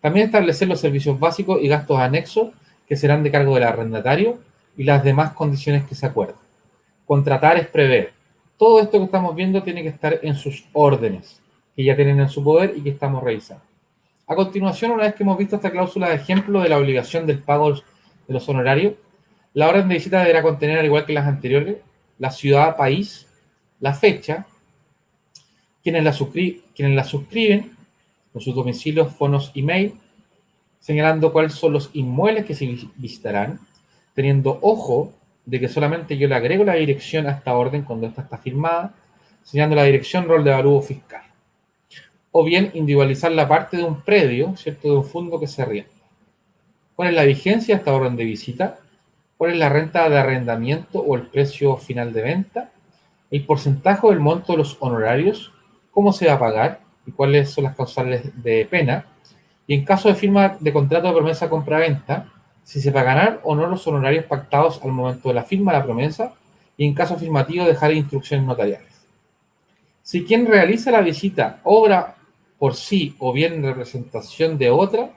También establecer los servicios básicos y gastos anexos que serán de cargo del arrendatario y las demás condiciones que se acuerden. Contratar es prever. Todo esto que estamos viendo tiene que estar en sus órdenes, que ya tienen en su poder y que estamos revisando. A continuación, una vez que hemos visto esta cláusula de ejemplo de la obligación del pago de los honorarios, la orden de visita deberá contener, al igual que las anteriores, la ciudad, país, la fecha, quienes la suscriben, con sus domicilios, fonos, email, señalando cuáles son los inmuebles que se visitarán, teniendo ojo de que solamente yo le agrego la dirección a esta orden cuando esta está firmada, señalando la dirección, rol de avalúo fiscal. O bien individualizar la parte de un predio, ¿cierto?, de un fondo que se arrienda. ¿Cuál es la vigencia de esta orden de visita? ¿Cuál es la renta de arrendamiento o el precio final de venta? El porcentaje del monto de los honorarios, cómo se va a pagar y cuáles son las causales de pena. Y en caso de firma de contrato de promesa compra-venta, si se pagarán o no los honorarios pactados al momento de la firma de la promesa, y en caso afirmativo dejar instrucciones notariales. Si quien realiza la visita obra por sí o bien en representación de otra,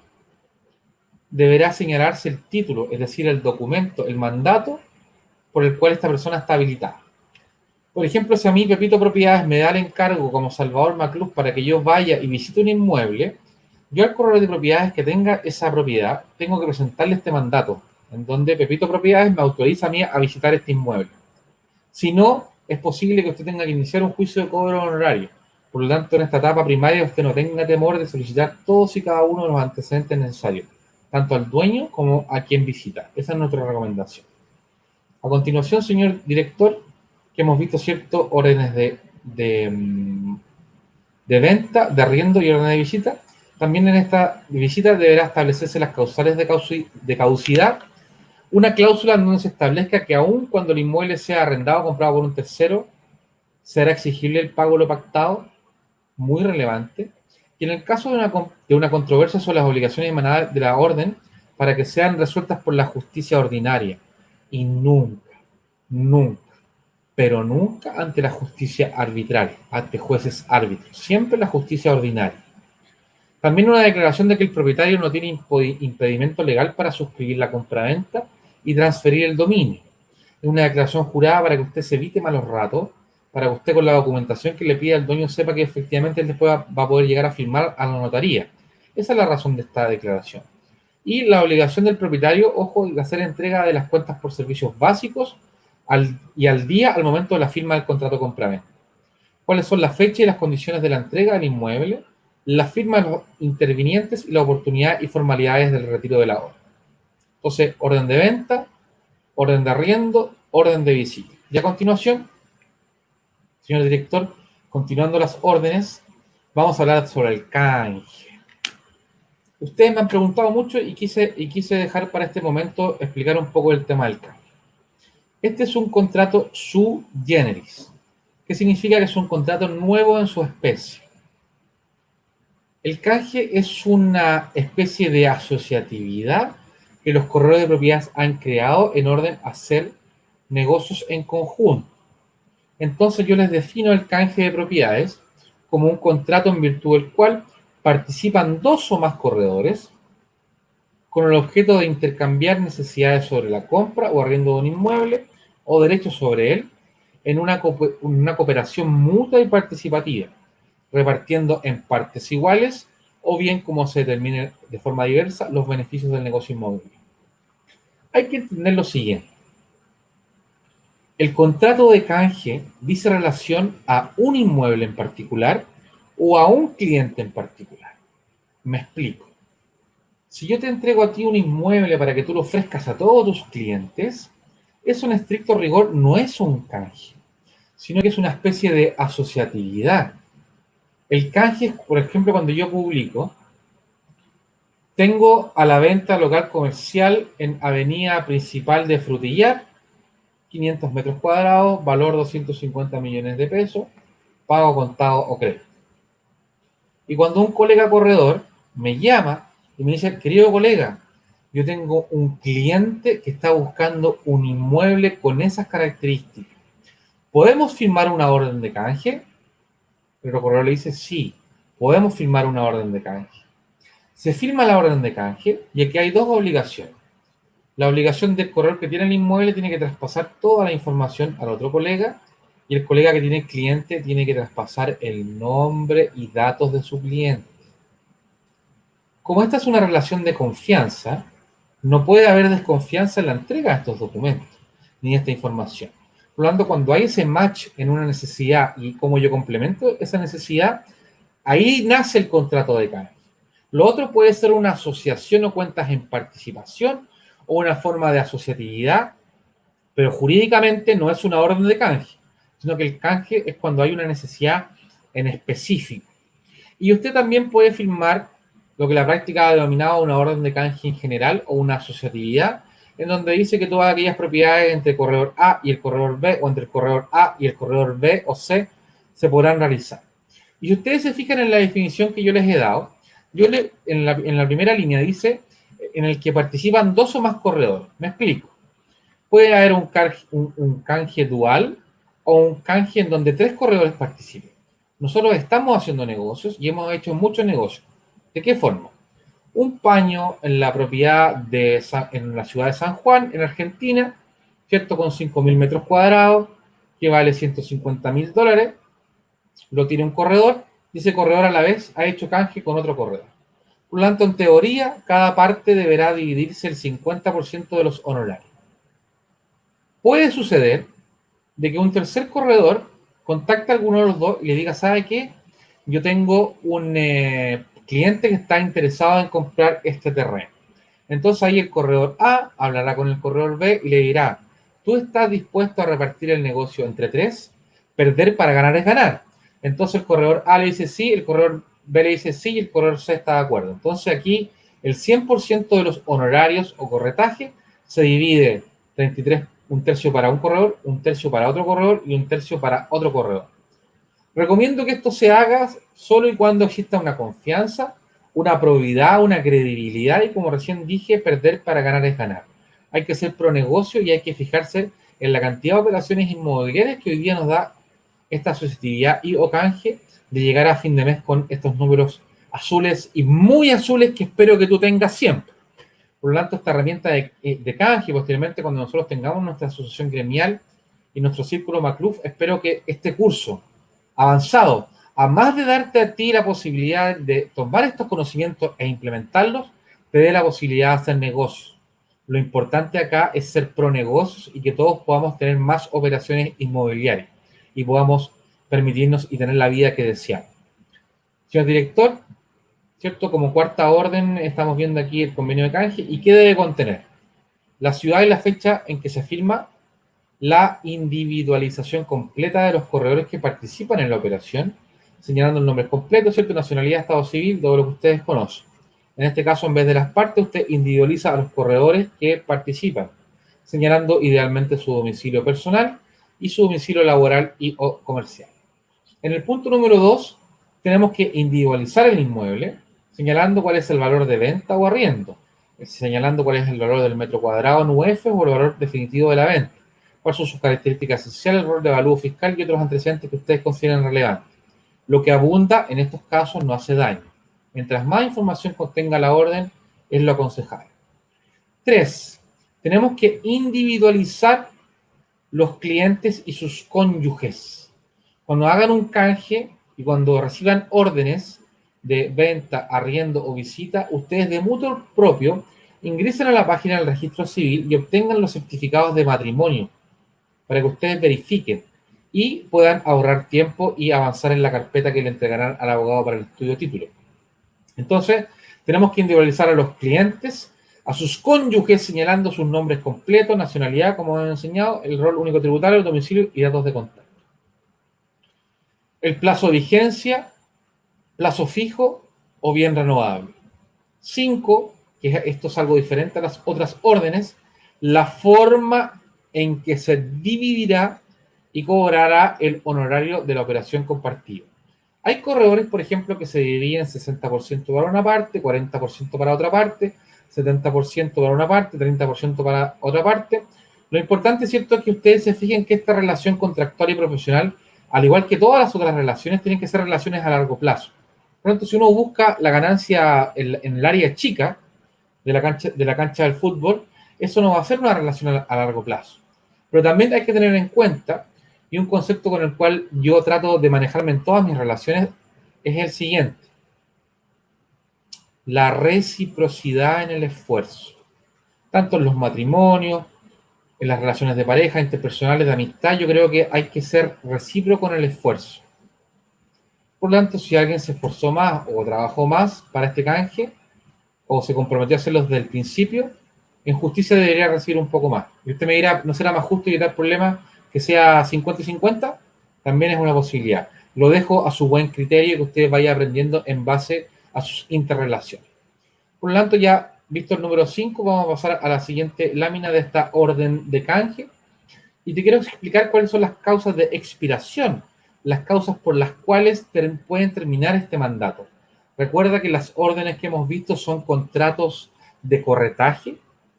deberá señalarse el título, es decir, el documento, el mandato por el cual esta persona está habilitada. Por ejemplo, si a mí Pepito Propiedades me da el encargo como Salvador Maclús para que yo vaya y visite un inmueble, yo al corredor de propiedades que tenga esa propiedad tengo que presentarle este mandato, en donde Pepito Propiedades me autoriza a mí a visitar este inmueble. Si no, es posible que usted tenga que iniciar un juicio de cobro honorario. Por lo tanto, en esta etapa primaria usted no tenga temor de solicitar todos y cada uno de los antecedentes necesarios, tanto al dueño como a quien visita. Esa es nuestra recomendación. A continuación, señor director, que hemos visto ciertos órdenes de venta, de arriendo y órdenes de visita. También en esta visita deberá establecerse las causales de caducidad, una cláusula en donde se establezca que aun cuando el inmueble sea arrendado o comprado por un tercero, será exigible el pago de lo pactado. muy relevante, y en el caso de una controversia sobre las obligaciones emanadas de la orden para que sean resueltas por la justicia ordinaria, y nunca, nunca, pero nunca ante la justicia arbitral, ante jueces árbitros, siempre la justicia ordinaria. También una declaración de que el propietario no tiene impedimento legal para suscribir la compraventa y transferir el dominio. Es una declaración jurada para que usted se evite malos ratos, para que usted con la documentación que le pida al dueño sepa que efectivamente él después va a poder llegar a firmar a la notaría. Esa es la razón de esta declaración. Y la obligación del propietario, ojo, de hacer entrega de las cuentas por servicios básicos y al día al momento de la firma del contrato de compraventa. ¿Cuáles son las fechas y las condiciones de la entrega del inmueble, la firma de los intervinientes y la oportunidad y formalidades del retiro de la obra? Entonces, orden de venta, orden de arriendo, orden de visita. Y a continuación, señor director, continuando las órdenes, vamos a hablar sobre el canje. Ustedes me han preguntado mucho y quise dejar para este momento explicar un poco el tema del canje. Este es un contrato sui generis, que significa que es un contrato nuevo en su especie. El canje es una especie de asociatividad que los corredores de propiedades han creado en orden a hacer negocios en conjunto. Entonces yo les defino el canje de propiedades como un contrato en virtud del cual participan dos o más corredores con el objeto de intercambiar necesidades sobre la compra o arriendo de un inmueble o derechos sobre él en una cooperación mutua y participativa, repartiendo en partes iguales o bien como se determine de forma diversa los beneficios del negocio inmobiliario. Hay que entender lo siguiente. El contrato de canje dice relación a un inmueble en particular o a un cliente en particular. Me explico. Si yo te entrego a ti un inmueble para que tú lo ofrezcas a todos tus clientes, eso en estricto rigor no es un canje, sino que es una especie de asociatividad. El canje es, por ejemplo, cuando yo publico, tengo a la venta local comercial en avenida principal de Frutillar, 500 metros cuadrados, valor 250 millones de pesos, pago contado o crédito. Y cuando un colega corredor me llama y me dice, querido colega, yo tengo un cliente que está buscando un inmueble con esas características, ¿podemos firmar una orden de canje? El corredor le dice, sí, podemos firmar una orden de canje. Se firma la orden de canje y aquí hay dos obligaciones. La obligación del corredor que tiene el inmueble tiene que traspasar toda la información al otro colega y el colega que tiene el cliente tiene que traspasar el nombre y datos de su cliente. Como esta es una relación de confianza, no puede haber desconfianza en la entrega de estos documentos ni de esta información. Por lo tanto, cuando hay ese match en una necesidad y cómo yo complemento esa necesidad, ahí nace el contrato de canje. Lo otro puede ser una asociación o cuentas en participación o una forma de asociatividad, pero jurídicamente no es una orden de canje, sino que el canje es cuando hay una necesidad en específico. Y usted también puede firmar lo que la práctica ha denominado una orden de canje en general o una asociatividad, en donde dice que todas aquellas propiedades entre el corredor A y el corredor B o entre el corredor A y el corredor B o C se podrán realizar. Y si ustedes se fijan en la definición que yo les he dado, en la primera línea dice en el que participan dos o más corredores. Me explico. Puede haber un canje dual o un canje en donde tres corredores participen. Nosotros estamos haciendo negocios y hemos hecho muchos negocios. ¿De qué forma? Un paño en la propiedad en la ciudad de San Juan, en Argentina, ¿cierto? Con 5.000 metros cuadrados, que vale $150.000. Lo tiene un corredor y ese corredor a la vez ha hecho canje con otro corredor. Por lo tanto, en teoría, cada parte deberá dividirse el 50% de los honorarios. Puede suceder de que un tercer corredor contacte a alguno de los dos y le diga, ¿sabe qué? Yo tengo un cliente que está interesado en comprar este terreno. Entonces ahí el corredor A hablará con el corredor B y le dirá, ¿tú estás dispuesto a repartir el negocio entre tres? Perder para ganar es ganar. Entonces el corredor A le dice sí, el corredor B le dice sí y el corredor C está de acuerdo. Entonces aquí el 100% de los honorarios o corretaje se divide 33, un tercio para un corredor, un tercio para otro corredor y un tercio para otro corredor. Recomiendo que esto se haga solo y cuando exista una confianza, una probidad, una credibilidad y, como recién dije, perder para ganar es ganar. Hay que ser pro negocio y hay que fijarse en la cantidad de operaciones inmobiliarias que hoy día nos da esta susceptibilidad y o canje de llegar a fin de mes con estos números azules y muy azules que espero que tú tengas siempre. Por lo tanto, esta herramienta de canje, posteriormente cuando nosotros tengamos nuestra asociación gremial y nuestro círculo MACLUF, espero que este curso avanzado, a más de darte a ti la posibilidad de tomar estos conocimientos e implementarlos, te dé la posibilidad de hacer negocios. Lo importante acá es ser pro negocios y que todos podamos tener más operaciones inmobiliarias y podamos permitirnos y tener la vida que deseamos. Señor director, ¿cierto? Como cuarta orden, estamos viendo aquí el convenio de canje. ¿Y qué debe contener? La ciudad y la fecha en que se firma, la individualización completa de los corredores que participan en la operación, señalando el nombre completo, ¿cierto? Nacionalidad, estado civil, todo lo que ustedes conocen. En este caso, en vez de las partes, usted individualiza a los corredores que participan, señalando idealmente su domicilio personal y su domicilio laboral y o comercial. En el punto número 2, tenemos que individualizar el inmueble, señalando cuál es el valor de venta o arriendo, señalando cuál es el valor del metro cuadrado en UF o el valor definitivo de la venta, cuáles son sus características esenciales, el rol de avalúo fiscal y otros antecedentes que ustedes consideren relevantes. Lo que abunda en estos casos no hace daño. Mientras más información contenga la orden, es lo aconsejable. 3. Tenemos que individualizar los clientes y sus cónyuges. Cuando hagan un canje y cuando reciban órdenes de venta, arriendo o visita, ustedes de mutuo propio ingresen a la página del registro civil y obtengan los certificados de matrimonio para que ustedes verifiquen y puedan ahorrar tiempo y avanzar en la carpeta que le entregarán al abogado para el estudio de título. Entonces, tenemos que individualizar a los clientes, a sus cónyuges, señalando sus nombres completos, nacionalidad, como han enseñado, el rol único tributario, el domicilio y datos de contacto. El plazo de vigencia, plazo fijo o bien renovable. 5, que esto es algo diferente a las otras órdenes, la forma en que se dividirá y cobrará el honorario de la operación compartida. Hay corredores, por ejemplo, que se dividen 60% para una parte, 40% para otra parte, 70% para una parte, 30% para otra parte. Lo importante, ¿cierto?, es que ustedes se fijen que esta relación contractual y profesional, al igual que todas las otras relaciones, tienen que ser relaciones a largo plazo. Por lo tanto, si uno busca la ganancia en el área chica de la cancha del fútbol, eso no va a ser una relación a largo plazo. Pero también hay que tener en cuenta, y un concepto con el cual yo trato de manejarme en todas mis relaciones, es el siguiente: la reciprocidad en el esfuerzo. Tanto en los matrimonios, en las relaciones de pareja, interpersonales, de amistad, yo creo que hay que ser recíproco en el esfuerzo. Por lo tanto, si alguien se esforzó más o trabajó más para este canje, o se comprometió a hacerlo desde el principio, en justicia debería recibir un poco más. Y usted me dirá, ¿no será más justo y evitar problemas que sea 50 y 50? También es una posibilidad. Lo dejo a su buen criterio, que usted vaya aprendiendo en base a sus interrelaciones. Por lo tanto, ya visto el número 5, vamos a pasar a la siguiente lámina de esta orden de canje. Y te quiero explicar cuáles son las causas de expiración, las causas por las cuales pueden terminar este mandato. Recuerda que las órdenes que hemos visto son contratos de corretaje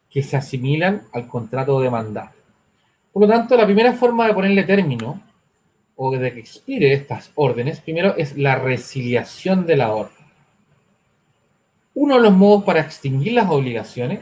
que se asimilan al contrato de mandato. Por lo tanto, la primera forma de ponerle término o de que expire estas órdenes, primero es la resiliación de la orden. Uno de los modos para extinguir las obligaciones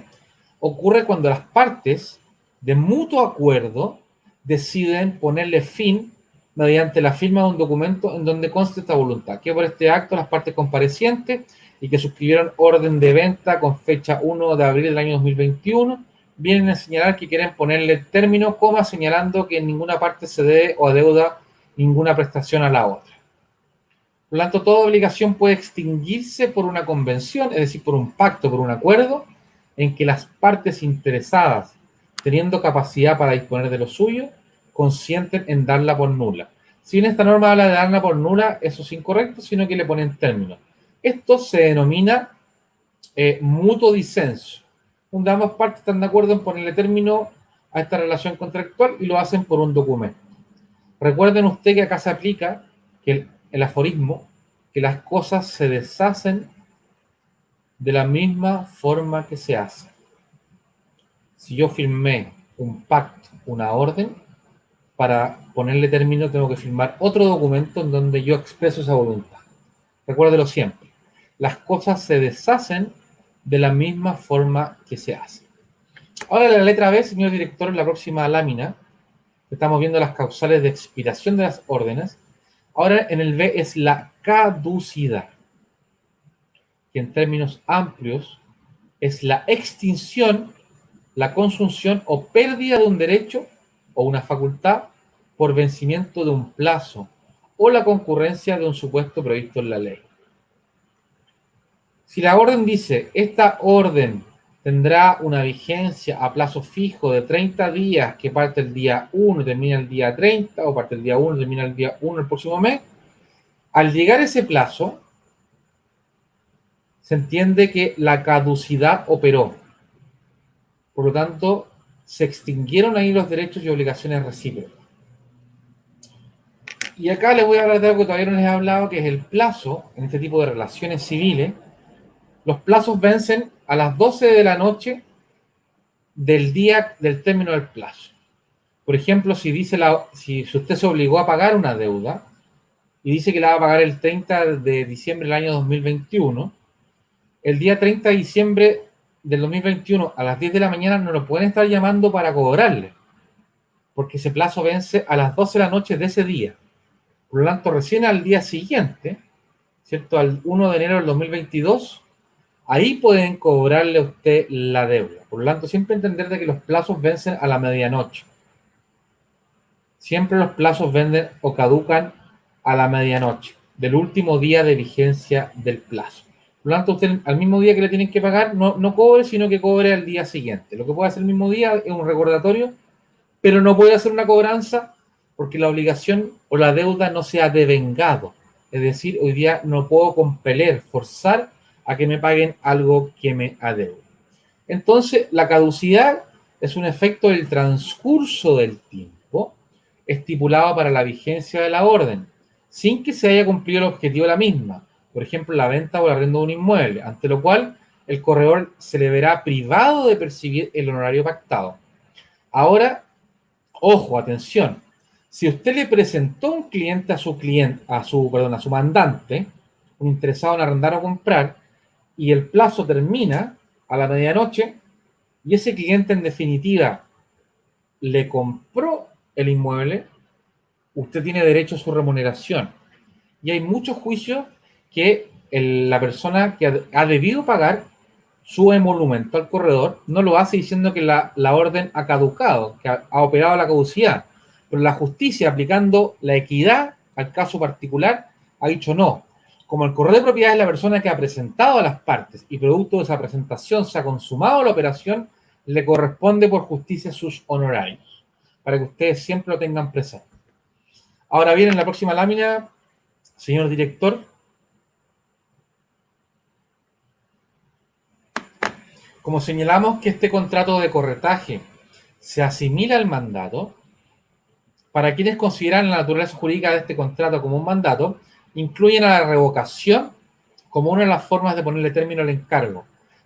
ocurre cuando las partes, de mutuo acuerdo, deciden ponerle fin mediante la firma de un documento en donde conste esta voluntad, que por este acto las partes comparecientes y que suscribieron orden de venta con fecha 1 de abril del año 2021 vienen a señalar que quieren ponerle término, coma, señalando que en ninguna parte se debe o adeuda ninguna prestación a la otra. Por lo tanto, toda obligación puede extinguirse por una convención, es decir, por un pacto, por un acuerdo, en que las partes interesadas, teniendo capacidad para disponer de lo suyo, consienten en darla por nula. Si bien esta norma habla de darla por nula, eso es incorrecto, sino que le ponen término. Esto se denomina mutuo disenso, donde ambas partes están de acuerdo en ponerle término a esta relación contractual y lo hacen por un documento. Recuerden ustedes que acá se aplica que el aforismo, que las cosas se deshacen de la misma forma que se hacen. Si yo firmé un pacto, una orden, para ponerle término tengo que firmar otro documento en donde yo expreso esa voluntad. Recuérdelo siempre. Las cosas se deshacen de la misma forma que se hacen. Ahora la letra B, señor director, en la próxima lámina, estamos viendo las causales de expiración de las órdenes. Ahora en el B es la caducidad, que en términos amplios es la extinción, la consunción o pérdida de un derecho o una facultad por vencimiento de un plazo o la concurrencia de un supuesto previsto en la ley. Si la orden dice, esta orden tendrá una vigencia a plazo fijo de 30 días que parte el día 1 y termina el día 30, o parte el día 1 y termina el día 1 del próximo mes, al llegar ese plazo, se entiende que la caducidad operó. Por lo tanto, se extinguieron ahí los derechos y obligaciones recíprocas. Y acá les voy a hablar de algo que todavía no les he hablado, que es el plazo en este tipo de relaciones civiles. Los plazos vencen a las 12 de la noche del día del término del plazo. Por ejemplo, si usted se obligó a pagar una deuda y dice que la va a pagar el 30 de diciembre del año 2021, el día 30 de diciembre del 2021 a las 10 de la mañana no lo pueden estar llamando para cobrarle, porque ese plazo vence a las 12 de la noche de ese día. Por lo tanto, recién al día siguiente, ¿cierto? Al 1 de enero del 2022, ahí pueden cobrarle a usted la deuda. Por lo tanto, siempre entender de que los plazos vencen a la medianoche. Siempre los plazos venden o caducan a la medianoche, del último día de vigencia del plazo. Por lo tanto, usted al mismo día que le tienen que pagar, no cobre, sino que cobre al día siguiente. Lo que puede hacer el mismo día es un recordatorio, pero no puede hacer una cobranza porque la obligación o la deuda no se ha devengado. Es decir, hoy día no puedo compeler, forzar a que me paguen algo que me adeuda. Entonces, la caducidad es un efecto del transcurso del tiempo estipulado para la vigencia de la orden, sin que se haya cumplido el objetivo de la misma, por ejemplo, la venta o el arrendo de un inmueble, ante lo cual el corredor se le verá privado de percibir el honorario pactado. Ahora, ojo, atención, si usted le presentó un cliente a su mandante, un interesado en arrendar o comprar, y el plazo termina a la medianoche, y ese cliente en definitiva le compró el inmueble, usted tiene derecho a su remuneración. Y hay muchos juicios que la persona que ha debido pagar su emolumento al corredor no lo hace diciendo que la orden ha caducado, que ha operado la caducidad. Pero la justicia, aplicando la equidad al caso particular, ha dicho no. Como el corredor de propiedad es la persona que ha presentado a las partes y producto de esa presentación se ha consumado la operación, le corresponde por justicia sus honorarios, para que ustedes siempre lo tengan presente. Ahora bien, en la próxima lámina, señor director, como señalamos que este contrato de corretaje se asimila al mandato, para quienes consideran la naturaleza jurídica de este contrato como un mandato, incluyen a la revocación como una de las formas de ponerle término al encargo,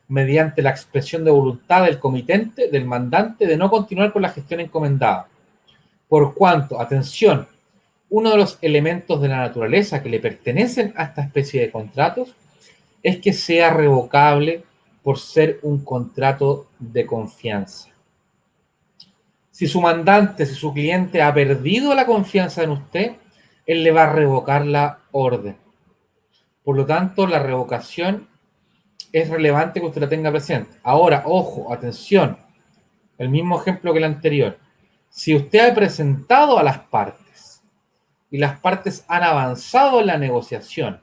mediante la expresión de voluntad del comitente, del mandante, de no continuar con la gestión encomendada. Por cuanto, atención, uno de los elementos de la naturaleza que le pertenecen a esta especie de contratos es que sea revocable por ser un contrato de confianza. Si su mandante, si su cliente ha perdido la confianza en usted, él le va a revocar la orden. Por lo tanto, la revocación es relevante que usted la tenga presente. Ahora, ojo, atención, el mismo ejemplo que el anterior. Si usted ha presentado a las partes y las partes han avanzado en la negociación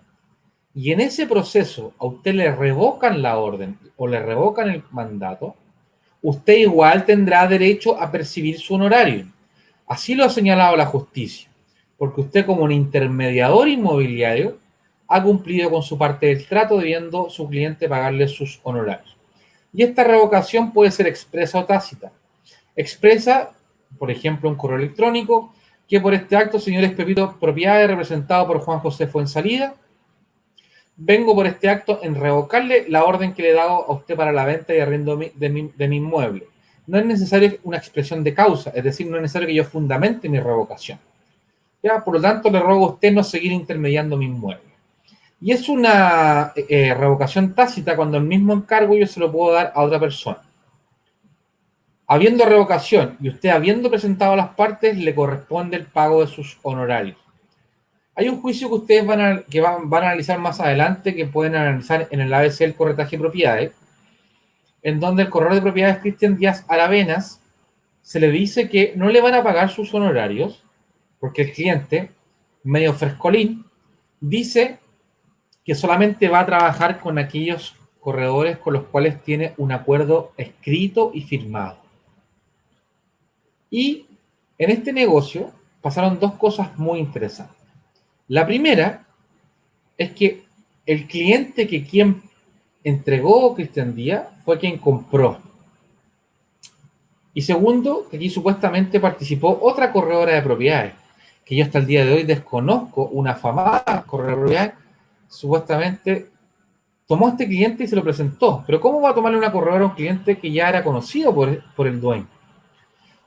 y en ese proceso a usted le revocan la orden o le revocan el mandato, usted igual tendrá derecho a percibir su honorario. Así lo ha señalado la justicia, porque usted como un intermediador inmobiliario ha cumplido con su parte del trato debiendo su cliente pagarle sus honorarios. Y esta revocación puede ser expresa o tácita. Expresa, por ejemplo, un correo electrónico, que por este acto, señores Pepito Propiedades, representado por Juan José Fuensalida, vengo por este acto en revocarle la orden que le he dado a usted para la venta y arriendo de mi inmueble. No es necesario una expresión de causa, es decir, no es necesario que yo fundamente mi revocación. ¿Ya? Por lo tanto, le ruego a usted no seguir intermediando mi inmueble. Y es una revocación tácita cuando el mismo encargo yo se lo puedo dar a otra persona. Habiendo revocación y usted habiendo presentado a las partes, le corresponde el pago de sus honorarios. Hay un juicio que ustedes van a analizar más adelante, que pueden analizar en el ABC del corretaje de propiedades, en donde el corredor de propiedades Cristian Díaz Aravenas se le dice que no le van a pagar sus honorarios, porque el cliente, medio frescolín, dice que solamente va a trabajar con aquellos corredores con los cuales tiene un acuerdo escrito y firmado. Y en este negocio pasaron dos cosas muy interesantes. La primera es que el cliente que quien entregó Cristian Díaz fue quien compró. Y segundo, que aquí supuestamente participó otra corredora de propiedades, que yo hasta el día de hoy desconozco, una afamada corredora de propiedades, supuestamente tomó a este cliente y se lo presentó. Pero ¿cómo va a tomarle una corredora a un cliente que ya era conocido por el dueño?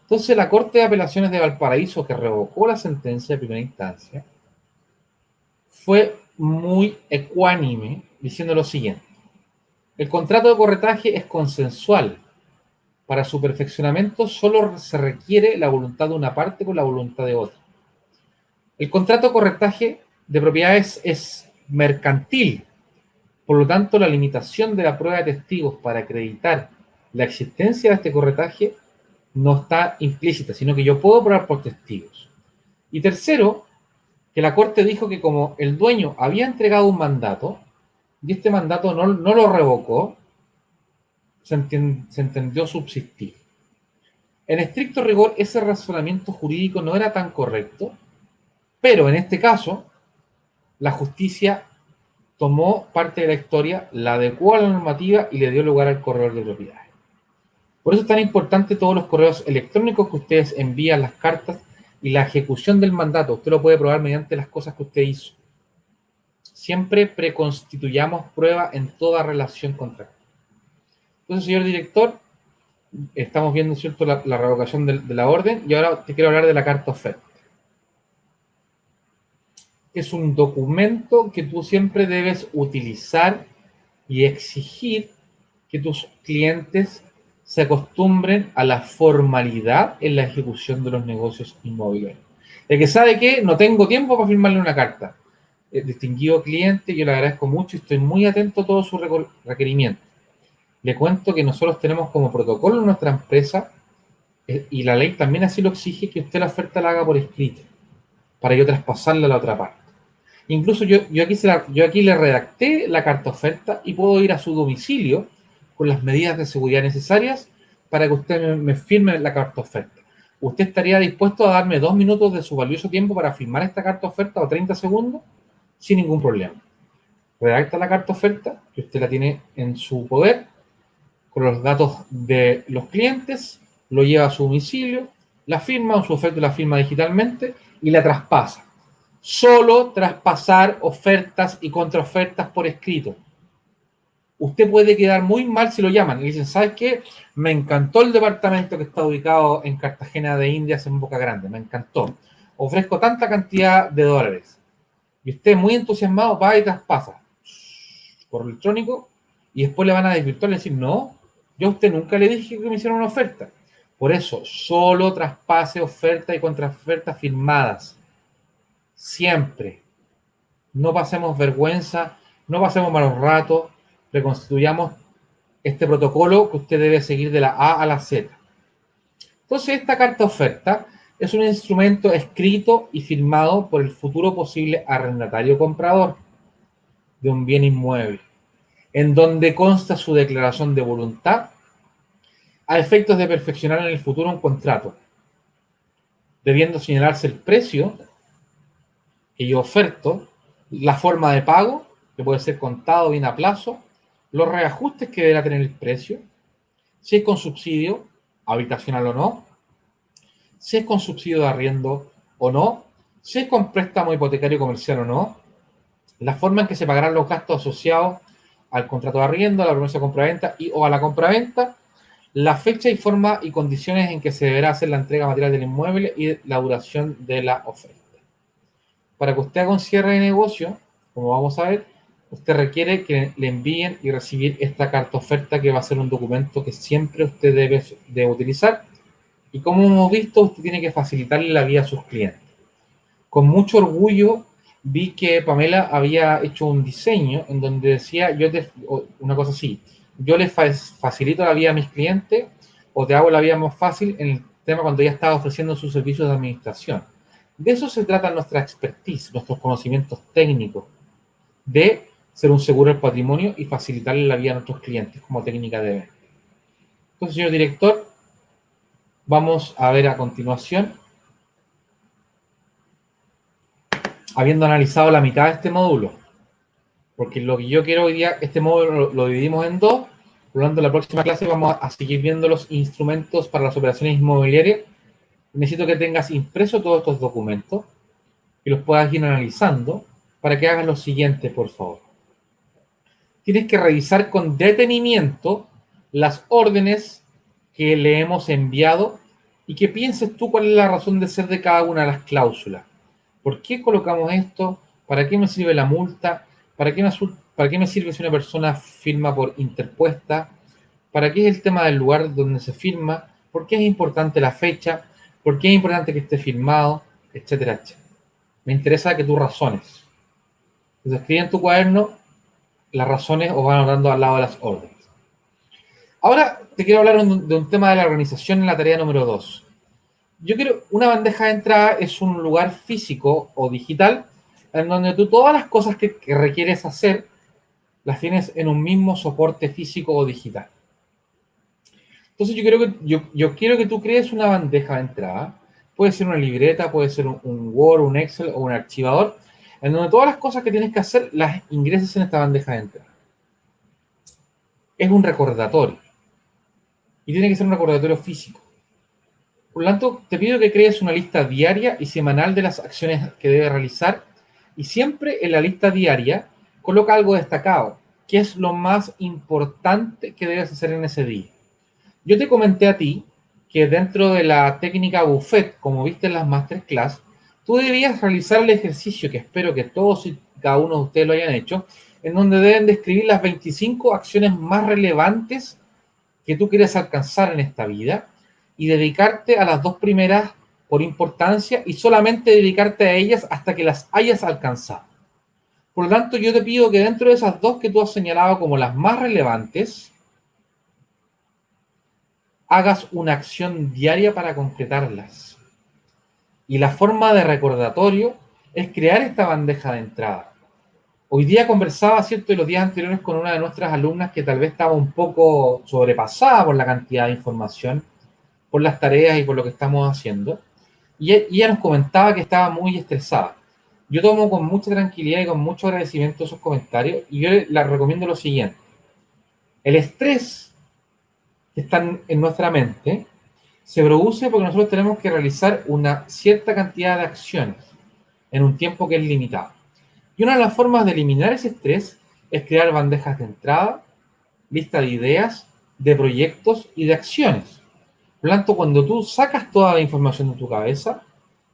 Entonces la Corte de Apelaciones de Valparaíso, que revocó la sentencia de primera instancia, fue muy ecuánime diciendo lo siguiente: el contrato de corretaje es consensual. Para su perfeccionamiento solo se requiere la voluntad de una parte con la voluntad de otra. El contrato de corretaje de propiedades es mercantil. Por lo tanto, la limitación de la prueba de testigos para acreditar la existencia de este corretaje no está implícita, sino que yo puedo probar por testigos. Y tercero, que la Corte dijo que como el dueño había entregado un mandato y este mandato no lo revocó, se entendió subsistir. En estricto rigor, ese razonamiento jurídico no era tan correcto, pero en este caso, la justicia tomó parte de la historia, la adecuó a la normativa y le dio lugar al corredor de propiedades. Por eso es tan importante todos los correos electrónicos que ustedes envían, las cartas y la ejecución del mandato. Usted lo puede probar mediante las cosas que usted hizo. Siempre preconstituyamos prueba en toda relación contractual. Entonces, señor director, estamos viendo, ¿cierto?, la revocación de la orden, y ahora te quiero hablar de la carta oferta. Es un documento que tú siempre debes utilizar y exigir que tus clientes se acostumbren a la formalidad en la ejecución de los negocios inmobiliarios. El que sabe que no tengo tiempo para firmarle una carta. Distinguido cliente, yo le agradezco mucho y estoy muy atento a todos sus requerimientos. Le cuento que nosotros tenemos como protocolo en nuestra empresa, y la ley también así lo exige, que usted la oferta la haga por escrito, para yo traspasarla a la otra parte. Incluso yo aquí le redacté la carta oferta y puedo ir a su domicilio con las medidas de seguridad necesarias para que usted me firme la carta oferta. ¿Usted estaría dispuesto a darme 2 minutos de su valioso tiempo para firmar esta carta oferta, o 30 segundos? Sin ningún problema. Redacta la carta oferta, que usted la tiene en su poder, con los datos de los clientes, lo lleva a su domicilio, la firma, o su oferta la firma digitalmente y la traspasa. Solo traspasar ofertas y contraofertas por escrito. Usted puede quedar muy mal si lo llaman y dicen: ¿sabes qué? Me encantó el departamento que está ubicado en Cartagena de Indias, en Boca Grande, me encantó. Ofrezco tanta cantidad de dólares. Y usted, muy entusiasmado, va y traspasa por electrónico, y después le van a desvirtuar y decir: no, yo a usted nunca le dije que me hicieran una oferta. Por eso, solo traspase ofertas y contraofertas firmadas. Siempre. No pasemos vergüenza, no pasemos malos ratos, reconstituyamos este protocolo que usted debe seguir de la A a la Z. Entonces, esta carta oferta es un instrumento escrito y firmado por el futuro posible arrendatario comprador de un bien inmueble, en donde consta su declaración de voluntad a efectos de perfeccionar en el futuro un contrato, debiendo señalarse el precio que yo oferto, la forma de pago, que puede ser contado bien a plazo, los reajustes que deberá tener el precio, si es con subsidio, habitacional o no, si es con subsidio de arriendo o no, si es con préstamo hipotecario comercial o no, la forma en que se pagarán los gastos asociados al contrato de arriendo, a la promesa de compraventa y o a la compraventa, la fecha y forma y condiciones en que se deberá hacer la entrega material del inmueble y la duración de la oferta. Para que usted haga un cierre de negocio, como vamos a ver, usted requiere que le envíen y recibir esta carta oferta, que va a ser un documento que siempre usted debe utilizar. Y como hemos visto, usted tiene que facilitarle la vida a sus clientes. Con mucho orgullo vi que Pamela había hecho un diseño en donde decía, una cosa así, yo les facilito la vida a mis clientes o te hago la vida más fácil en el tema cuando ella estaba ofreciendo sus servicios de administración. De eso se trata nuestra expertise, nuestros conocimientos técnicos, de ser un seguro del patrimonio y facilitarle la vida a nuestros clientes como técnica de venta. Entonces, señor director, vamos a ver a continuación, habiendo analizado la mitad de este módulo, porque lo que yo quiero hoy día, este módulo lo dividimos en dos, por lo tanto, en la próxima clase vamos a seguir viendo los instrumentos para las operaciones inmobiliarias. Necesito que tengas impreso todos estos documentos y los puedas ir analizando para que hagas lo siguiente, por favor. Tienes que revisar con detenimiento las órdenes que le hemos enviado y que pienses tú cuál es la razón de ser de cada una de las cláusulas. ¿Por qué colocamos esto? ¿Para qué me sirve la multa? ¿Para qué me sirve si una persona firma por interpuesta? ¿Para qué es el tema del lugar donde se firma? ¿Por qué es importante la fecha? ¿Por qué es importante que esté firmado? Etcétera, etcétera. Me interesa que tú razones. Entonces, escribe en tu cuaderno las razones o van anotando al lado de las órdenes. Ahora te quiero hablar de un tema de la organización en la tarea número 2. Yo quiero, una bandeja de entrada es un lugar físico o digital en donde tú todas las cosas que requieres hacer las tienes en un mismo soporte físico o digital. Entonces yo quiero que tú crees una bandeja de entrada. Puede ser una libreta, puede ser un Word, un Excel o un archivador, en donde todas las cosas que tienes que hacer las ingreses en esta bandeja de entrada. Es un recordatorio. Y tiene que ser un recordatorio físico. Por lo tanto, te pido que crees una lista diaria y semanal de las acciones que debes realizar y siempre en la lista diaria coloca algo destacado, que es lo más importante que debes hacer en ese día. Yo te comenté a ti que dentro de la técnica Buffet, como viste en las Masterclass, tú debías realizar el ejercicio, que espero que todos y cada uno de ustedes lo hayan hecho, en donde deben describir las 25 acciones más relevantes que tú quieres alcanzar en esta vida y dedicarte a las dos primeras por importancia y solamente dedicarte a ellas hasta que las hayas alcanzado. Por lo tanto, yo te pido que dentro de esas dos que tú has señalado como las más relevantes, hagas una acción diaria para concretarlas. Y la forma de recordatorio es crear esta bandeja de entrada. Hoy día conversaba, ¿cierto?, de los días anteriores con una de nuestras alumnas que tal vez estaba un poco sobrepasada por la cantidad de información, por las tareas y por lo que estamos haciendo. Y ella nos comentaba que estaba muy estresada. Yo tomo con mucha tranquilidad y con mucho agradecimiento esos comentarios y yo le recomiendo lo siguiente. El estrés que está en nuestra mente se produce porque nosotros tenemos que realizar una cierta cantidad de acciones en un tiempo que es limitado. Y una de las formas de eliminar ese estrés es crear bandejas de entrada, lista de ideas, de proyectos y de acciones. Por lo tanto, cuando tú sacas toda la información de tu cabeza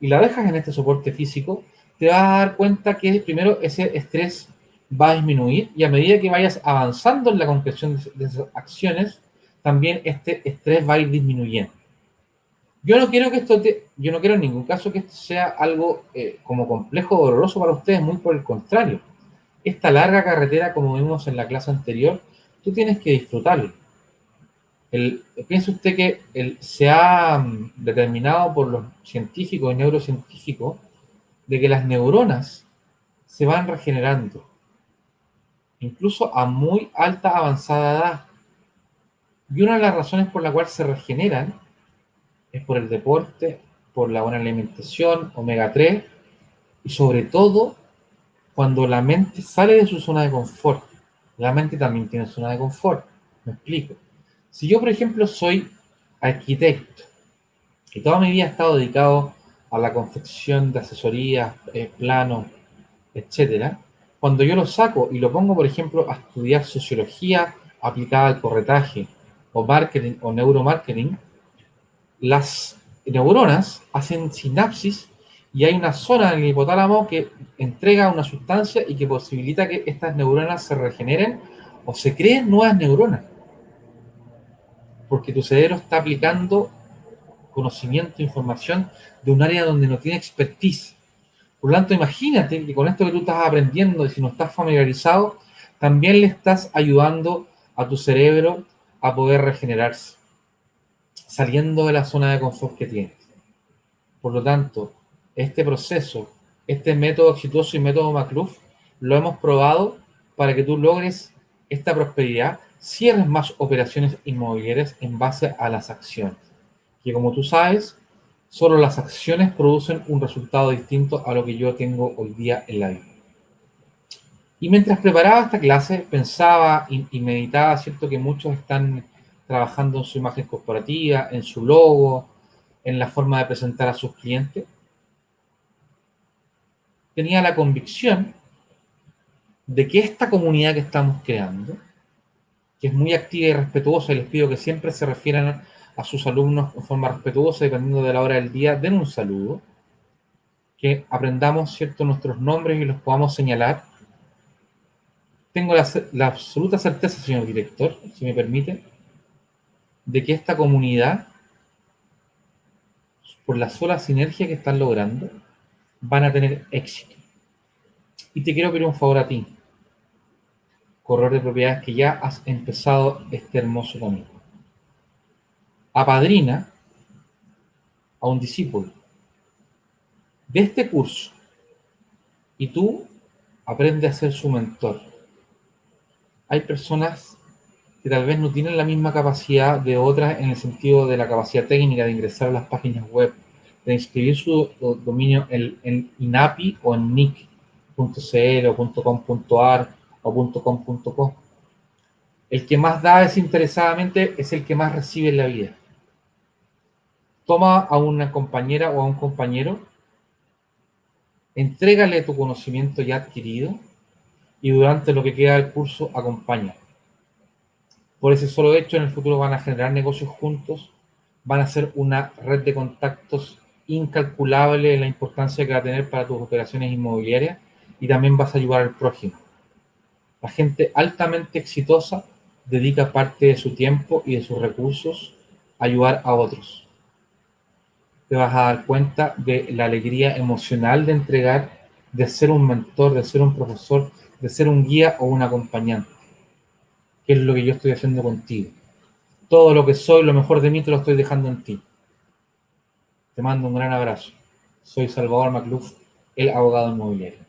y la dejas en este soporte físico, te vas a dar cuenta que primero ese estrés va a disminuir y a medida que vayas avanzando en la concreción de esas acciones, también este estrés va a ir disminuyendo. Yo no quiero yo no quiero en ningún caso que esto sea algo como complejo o doloroso para ustedes, muy por el contrario. Esta larga carretera, como vimos en la clase anterior, tú tienes que disfrutarlo. Piense usted que se ha determinado por los científicos y neurocientíficos de que las neuronas se van regenerando, incluso a muy alta avanzada edad. Y una de las razones por la cual se regeneran es por el deporte, por la buena alimentación, omega 3, y sobre todo cuando la mente sale de su zona de confort. La mente también tiene zona de confort. Me explico. Si yo, por ejemplo, soy arquitecto y toda mi vida he estado dedicado a la confección de asesorías, planos, etcétera, cuando yo lo saco y lo pongo, por ejemplo, a estudiar sociología aplicada al corretaje, o marketing, o neuromarketing, las neuronas hacen sinapsis y hay una zona en el hipotálamo que entrega una sustancia y que posibilita que estas neuronas se regeneren o se creen nuevas neuronas, porque tu cerebro está aplicando conocimiento, información de un área donde no tiene expertise. Por lo tanto, imagínate que con esto que tú estás aprendiendo y si no estás familiarizado, también le estás ayudando a tu cerebro a poder regenerarse, saliendo de la zona de confort que tienes. Por lo tanto, este proceso, este método exitoso y método McClure, lo hemos probado para que tú logres esta prosperidad, cierres más operaciones inmobiliarias en base a las acciones. Que como tú sabes, solo las acciones producen un resultado distinto a lo que yo tengo hoy día en la vida. Y mientras preparaba esta clase, pensaba y meditaba, ¿cierto? Que muchos están trabajando en su imagen corporativa, en su logo, en la forma de presentar a sus clientes. Tenía la convicción de que esta comunidad que estamos creando, que es muy activa y respetuosa, y les pido que siempre se refieran a sus alumnos de forma respetuosa, dependiendo de la hora del día, den un saludo, que aprendamos, ¿cierto?, nuestros nombres y los podamos señalar. Tengo la absoluta certeza, señor director, si me permite, de que esta comunidad, por la sola sinergia que están logrando, van a tener éxito. Y te quiero pedir un favor a ti, corredor de propiedades, que ya has empezado este hermoso camino. Apadrina a un discípulo de este curso y tú aprende a ser su mentor. Hay personas que tal vez no tienen la misma capacidad de otras en el sentido de la capacidad técnica de ingresar a las páginas web, de inscribir su dominio en INAPI o en nic.cl o .com.ar o .com.co. El que más da desinteresadamente es el que más recibe en la vida. Toma a una compañera o a un compañero, entrégale tu conocimiento ya adquirido y durante lo que queda del curso acompaña. Por ese solo hecho, en el futuro van a generar negocios juntos, van a ser una red de contactos incalculable en la importancia que va a tener para tus operaciones inmobiliarias y también vas a ayudar al prójimo. La gente altamente exitosa dedica parte de su tiempo y de sus recursos a ayudar a otros. Te vas a dar cuenta de la alegría emocional de entregar, de ser un mentor, de ser un profesor, de ser un guía o un acompañante, que es lo que yo estoy haciendo contigo. Todo lo que soy, lo mejor de mí, te lo estoy dejando en ti. Te mando un gran abrazo. Soy Salvador McClure, el abogado inmobiliario.